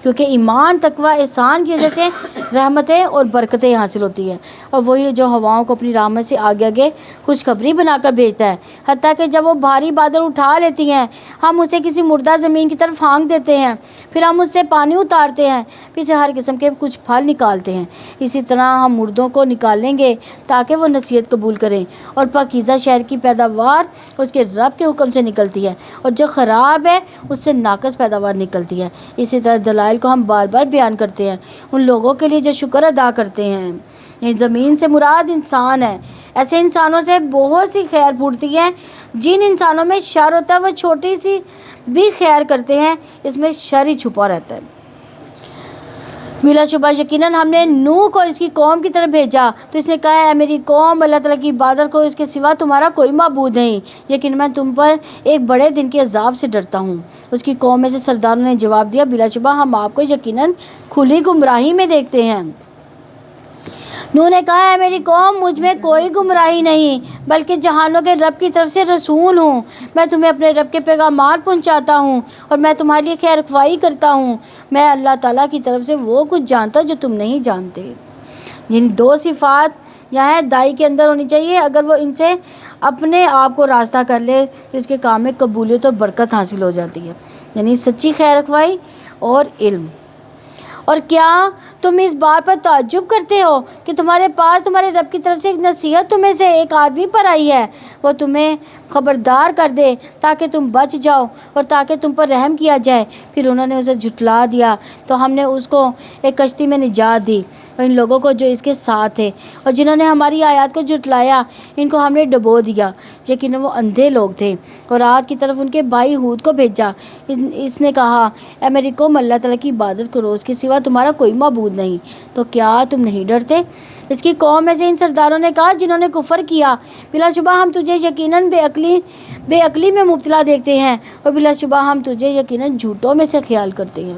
A: کیونکہ ایمان، تقوی، احسان کی وجہ سے رحمتیں اور برکتیں حاصل ہوتی ہیں، اور وہی جو ہواؤں کو اپنی رحمت سے آگے آگے خوشخبری بنا کر بھیجتا ہے، حتیٰ کہ جب وہ بھاری بادل اٹھا لیتی ہیں ہم اسے کسی مردہ زمین کی طرف پھینک دیتے ہیں، پھر ہم اس سے پانی اتارتے ہیں، پھر سے ہر قسم کے کچھ پھل نکالتے ہیں، اسی طرح ہم مردوں کو نکالیں گے تاکہ وہ نصیحت قبول کریں، اور پاکیزہ شہر کی پیداوار اس کے رب کے حکم سے نکلتی ہے، اور جو خراب ہے اس سے ناقص پیداوار نکلتی ہے۔ اسی طرح دلائل کو ہم بار بار بیان کرتے ہیں ان لوگوں کے لیے جو شکر ادا کرتے ہیں۔ یہ زمین سے مراد انسان ہے، ایسے انسانوں سے بہت سی خیر پھوٹتی ہے، جن انسانوں میں شر ہوتا ہے وہ چھوٹی سی بھی خیر کرتے ہیں، اس میں شر ہی چھپا رہتا ہے۔ بلا شبہ یقیناً ہم نے نوح کو اس کی قوم کی طرف بھیجا تو اس نے کہا ہے، اے میری قوم، اللہ تعالیٰ کی عبادت کرو، اس کے سوا تمہارا کوئی معبود نہیں، لیکن میں تم پر ایک بڑے دن کے عذاب سے ڈرتا ہوں۔ اس کی قوم میں سے سرداروں نے جواب دیا، بلا شبہ ہم آپ کو یقیناً کھلی گمراہی میں دیکھتے ہیں۔ نوح نے کہا ہے، میری قوم، مجھ میں کوئی گمراہی نہیں بلکہ جہانوں کے رب کی طرف سے رسول ہوں، میں تمہیں اپنے رب کے پیغامات پہنچاتا ہوں اور میں تمہارے لیے خیر خواہی کرتا ہوں، میں اللہ تعالیٰ کی طرف سے وہ کچھ جانتا ہوں جو تم نہیں جانتے۔ یعنی دو صفات یہاں دائی کے اندر ہونی چاہیے، اگر وہ ان سے اپنے آپ کو راستہ کر لے تو اس کے کام میں قبولیت اور برکت حاصل ہو جاتی ہے، یعنی سچی خیر خواہی اور علم۔ اور کیا تم اس بات پر تعجب کرتے ہو کہ تمہارے پاس تمہارے رب کی طرف سے ایک نصیحت تمہیں سے ایک آدمی پر آئی ہے، وہ تمہیں خبردار کر دے تاکہ تم بچ جاؤ اور تاکہ تم پر رحم کیا جائے؟ پھر انہوں نے اسے جھٹلا دیا تو ہم نے اس کو ایک کشتی میں نجات دی اور ان لوگوں کو جو اس کے ساتھ تھے، اور جنہوں نے ہماری آیات کو جھٹلایا ان کو ہم نے ڈبو دیا، لیکن وہ اندھے لوگ تھے۔ اور عاد کی طرف ان کے بھائی ہود کو بھیجا، اس نے کہا، اے میری قوم، اللہ تعالیٰ کی عبادت کرو، اس کے سوا تمہارا کوئی معبود نہیں، تو کیا تم نہیں ڈرتے؟ اس کی قوم میں سے ان سرداروں نے کہا جنہوں نے کفر کیا، بلا شبہ ہم تجھے یقیناً بے عقلی میں مبتلا دیکھتے ہیں، اور بلا شبہ ہم تجھے یقیناً جھوٹوں میں سے خیال کرتے ہیں۔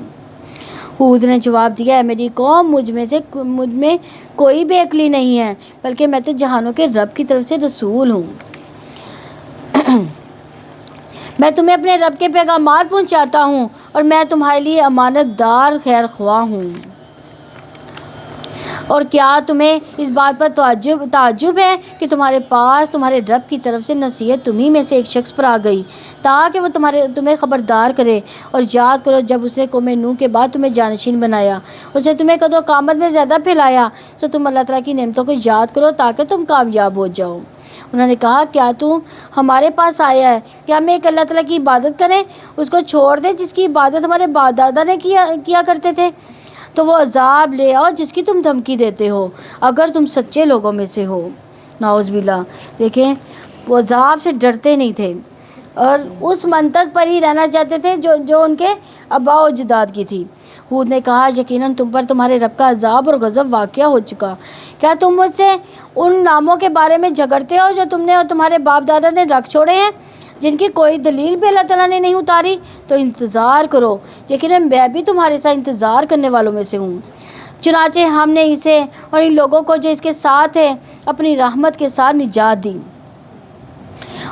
A: ہود نے جواب دیا، ہے میری قوم، مجھ میں کوئی بے عقلی نہیں ہے بلکہ میں تو جہانوں کے رب کی طرف سے رسول ہوں، میں تمہیں اپنے رب کے پیغامات پہنچاتا ہوں اور میں تمہارے لیے امانت دار خیر خواہ ہوں۔ اور کیا تمہیں اس بات پر تعجب ہے کہ تمہارے پاس تمہارے رب کی طرف سے نصیحت تمہیں میں سے ایک شخص پر آ گئی تاکہ وہ تمہیں خبردار کرے؟ اور یاد کرو جب اس نے قوم نوح کے بعد تمہیں جانشین بنایا، اس نے تمہیں قد و قامت میں زیادہ پھیلایا، تو تم اللہ تعالیٰ کی نعمتوں کو یاد کرو تاکہ تم کامیاب ہو جاؤ۔ انہوں نے کہا، کیا تو ہمارے پاس آیا ہے کہ ہم ایک اللہ تعالیٰ کی عبادت کریں، اس کو چھوڑ دیں جس کی عبادت ہمارے باپ دادا نے کیا کرتے تھے؟ تو وہ عذاب لے آؤ جس کی تم دھمکی دیتے ہو، اگر تم سچے لوگوں میں سے ہو۔ نعوذ باللہ، دیکھیں وہ عذاب سے ڈرتے نہیں تھے اور اس منطق پر ہی رہنا چاہتے تھے جو ان کے آباء و اجداد کی تھی۔ ہود نے کہا، یقیناً تم پر تمہارے رب کا عذاب اور غضب واقع ہو چکا، کیا تم مجھ سے ان ناموں کے بارے میں جھگڑتے ہو جو تم نے اور تمہارے باپ دادا نے رکھ چھوڑے ہیں، جن کی کوئی دلیل بھی اللہ تعالیٰ نے نہیں اتاری؟ تو انتظار کرو، یقیناً میں بھی تمہارے ساتھ انتظار کرنے والوں میں سے ہوں۔ چنانچہ ہم نے اسے اور ان لوگوں کو جو اس کے ساتھ ہے اپنی رحمت کے ساتھ نجات دی،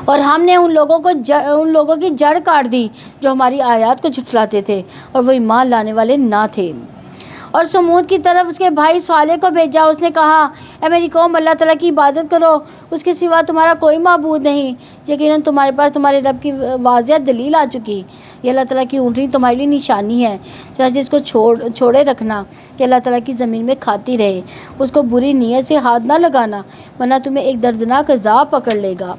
A: اور ہم نے ان لوگوں کی جڑ کاٹ دی جو ہماری آیات کو جھٹلاتے تھے اور وہ ایمان لانے والے نہ تھے۔ اور سمود کی طرف اس کے بھائی صالح کو بھیجا، اس نے کہا، اے میری قوم، اللہ تعالیٰ کی عبادت کرو، اس کے سوا تمہارا کوئی معبود نہیں، یقیناً تمہارے پاس تمہارے رب کی واضح دلیل آ چکی، یہ اللہ تعالیٰ کی اونٹنی تمہارے لیے نشانی ہے، چنانچہ اس کو چھوڑے رکھنا کہ اللہ تعالیٰ کی زمین میں کھاتی رہے، اس کو بری نیت سے ہاتھ نہ لگانا ورنہ تمہیں ایک دردناک عذاب پکڑ لے گا۔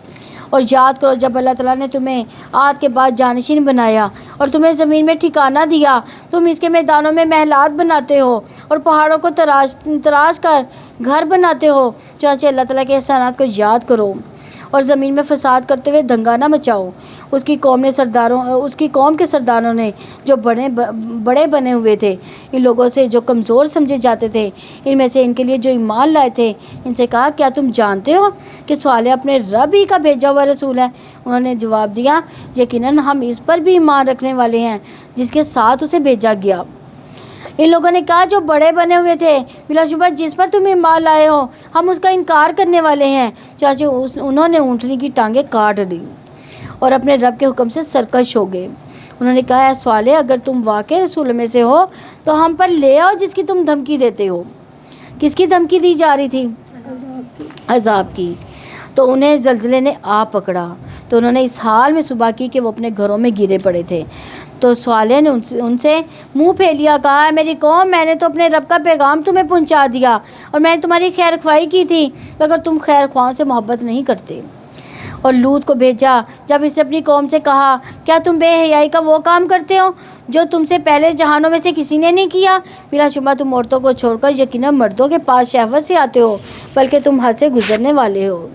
A: اور یاد کرو جب اللہ تعالیٰ نے تمہیں عاد کے بعد جانشین بنایا اور تمہیں زمین میں ٹھکانہ دیا، تم اس کے میدانوں میں محلات بناتے ہو اور پہاڑوں کو تراش کر گھر بناتے ہو، چنانچہ اللہ تعالیٰ کے احسانات کو یاد کرو اور زمین میں فساد کرتے ہوئے دنگا نہ مچاؤ۔ اس کی قوم کے سرداروں نے جو بڑے بنے ہوئے تھے، ان لوگوں سے جو کمزور سمجھے جاتے تھے، ان میں سے ان کے لیے جو ایمان لائے تھے، ان سے کہا، کیا تم جانتے ہو کہ صالح اپنے رب ہی کا بھیجا ہوا رسول ہے؟ انہوں نے جواب دیا، یقیناً ہم اس پر بھی ایمان رکھنے والے ہیں جس کے ساتھ اسے بھیجا گیا۔ ان لوگوں نے کہا جو بڑے بنے ہوئے تھے بلا شبہ جس پر تم ایمان لائے ہو ہم اس کا انکار کرنے والے ہیں، چاچو انہوں نے اونٹنی کی ٹانگیں کاٹ دی اور اپنے رب کے حکم سے سرکش ہو گئے۔ انہوں نے کہا اے صالح اگر تم واقعی رسول میں سے ہو تو ہم پر لے آؤ جس کی تم دھمکی دیتے ہو۔ کس کی دھمکی دی جا رہی تھی؟ عذاب کی۔ تو انہیں زلزلے نے آ پکڑا تو انہوں نے اس حال میں صبح کی کہ وہ اپنے گھروں میں گرے پڑے تھے۔ تو صالح نے ان سے منہ پھیلیا کہا میری قوم میں نے تو اپنے رب کا پیغام تمہیں پہنچا دیا اور میں نے تمہاری خیر خواہی کی تھی مگر تم خیر خواہوں سے محبت نہیں کرتے۔ اور لوط کو بھیجا جب اس نے اپنی قوم سے کہا کیا تم بے حیائی کا وہ کام کرتے ہو جو تم سے پہلے جہانوں میں سے کسی نے نہیں کیا؟ بلا شبہ تم عورتوں کو چھوڑ کر یقیناً مردوں کے پاس شہوت سے آتے ہو بلکہ تم حد سے گزرنے والے ہو۔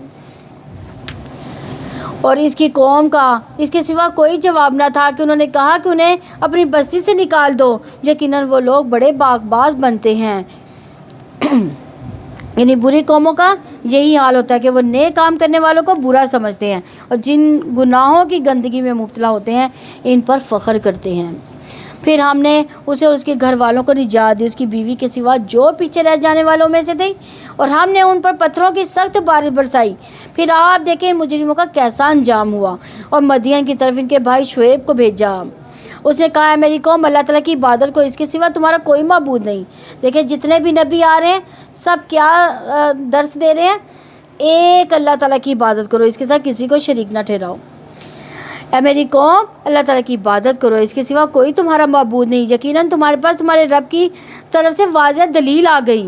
A: اور اس کی قوم کا اس کے سوا کوئی جواب نہ تھا کہ انہوں نے کہا کہ انہیں اپنی بستی سے نکال دو، یقیناً وہ لوگ بڑے باغباز بنتے ہیں۔ یعنی بری قوموں کا یہی حال ہوتا ہے کہ وہ نئے کام کرنے والوں کو برا سمجھتے ہیں اور جن گناہوں کی گندگی میں مبتلا ہوتے ہیں ان پر فخر کرتے ہیں۔ پھر ہم نے اسے اور اس کے گھر والوں کو نجات دی، اس کی بیوی کے سوا جو پیچھے رہ جانے والوں میں سے تھے، اور ہم نے ان پر پتھروں کی سخت بارش برسائی۔ پھر آپ دیکھیں ان مجرموں کا کیسا انجام ہوا۔ اور مدین کی طرف ان کے بھائی شعیب کو بھیجا، اس نے کہا ہے میری قوم اللہ تعالیٰ کی عبادت کو اس کے سوا تمہارا کوئی معبود نہیں۔ دیکھیں جتنے بھی نبی آ رہے ہیں سب کیا درس دے رہے ہیں؟ ایک اللہ تعالیٰ کی عبادت کرو، اس کے ساتھ کسی کو شریک نہ ٹھہراؤ۔ اے میری قوم اللہ تعالیٰ کی عبادت کرو، اس کے سوا کوئی تمہارا معبود نہیں، یقیناً تمہارے پاس تمہارے رب کی طرف سے واضح دلیل آ گئی،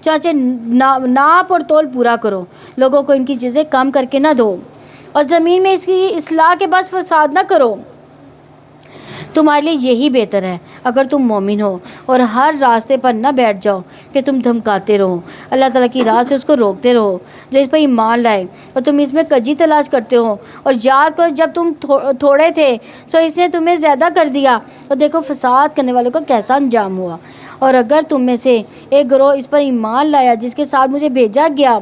A: چانچہ ناپ اور تول پورا کرو، لوگوں کو ان کی چیزیں کم کر کے نہ دو اور زمین میں اس کی اصلاح کے بعد فساد نہ کرو، تمہارے لیے یہی بہتر ہے اگر تم مومن ہو۔ اور ہر راستے پر نہ بیٹھ جاؤ کہ تم دھمکاتے رہو، اللہ تعالیٰ کی راہ سے اس کو روکتے رہو جو اس پر ایمان لائے اور تم اس میں کجی تلاش کرتے ہو۔ اور یاد کرو جب تم تھوڑے تھے سو اس نے تمہیں زیادہ کر دیا اور دیکھو فساد کرنے والوں کا کیسا انجام ہوا۔ اور اگر تم میں سے ایک گروہ اس پر ایمان لایا جس کے ساتھ مجھے بھیجا گیا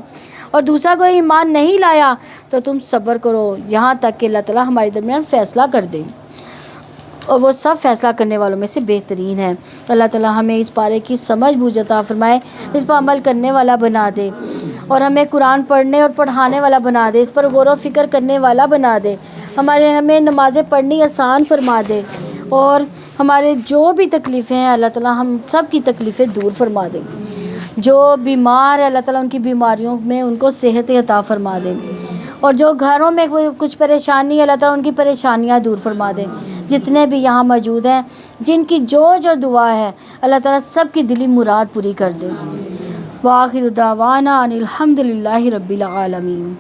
A: اور دوسرا گروہ ایمان نہیں لایا تو تم صبر کرو یہاں تک کہ اللہ تعالیٰ ہمارے درمیان فیصلہ کر دے، اور وہ سب فیصلہ کرنے والوں میں سے بہترین ہے۔ اللہ تعالیٰ ہمیں اس پارے کی سمجھ بوجھ عطا فرمائے، اس پر عمل کرنے والا بنا دے اور ہمیں قرآن پڑھنے اور پڑھانے والا بنا دے، اس پر غور و فکر کرنے والا بنا دے، ہمیں نمازیں پڑھنی آسان فرما دے، اور ہمارے جو بھی تکلیفیں ہیں اللہ تعالیٰ ہم سب کی تکلیفیں دور فرما دے۔ جو بیمار ہے اللہ تعالیٰ ان کی بیماریوں میں ان کو صحت عطا فرما دے، اور جو گھروں میں کچھ پریشانی ہے اللہ تعالیٰ ان کی پریشانیاں دور فرما دے۔ جتنے بھی یہاں موجود ہیں جن کی جو دعا ہے اللہ تعالیٰ سب کی دلی مراد پوری کر دے۔ وآخر دعوانا ان الحمد للہ رب العالمین۔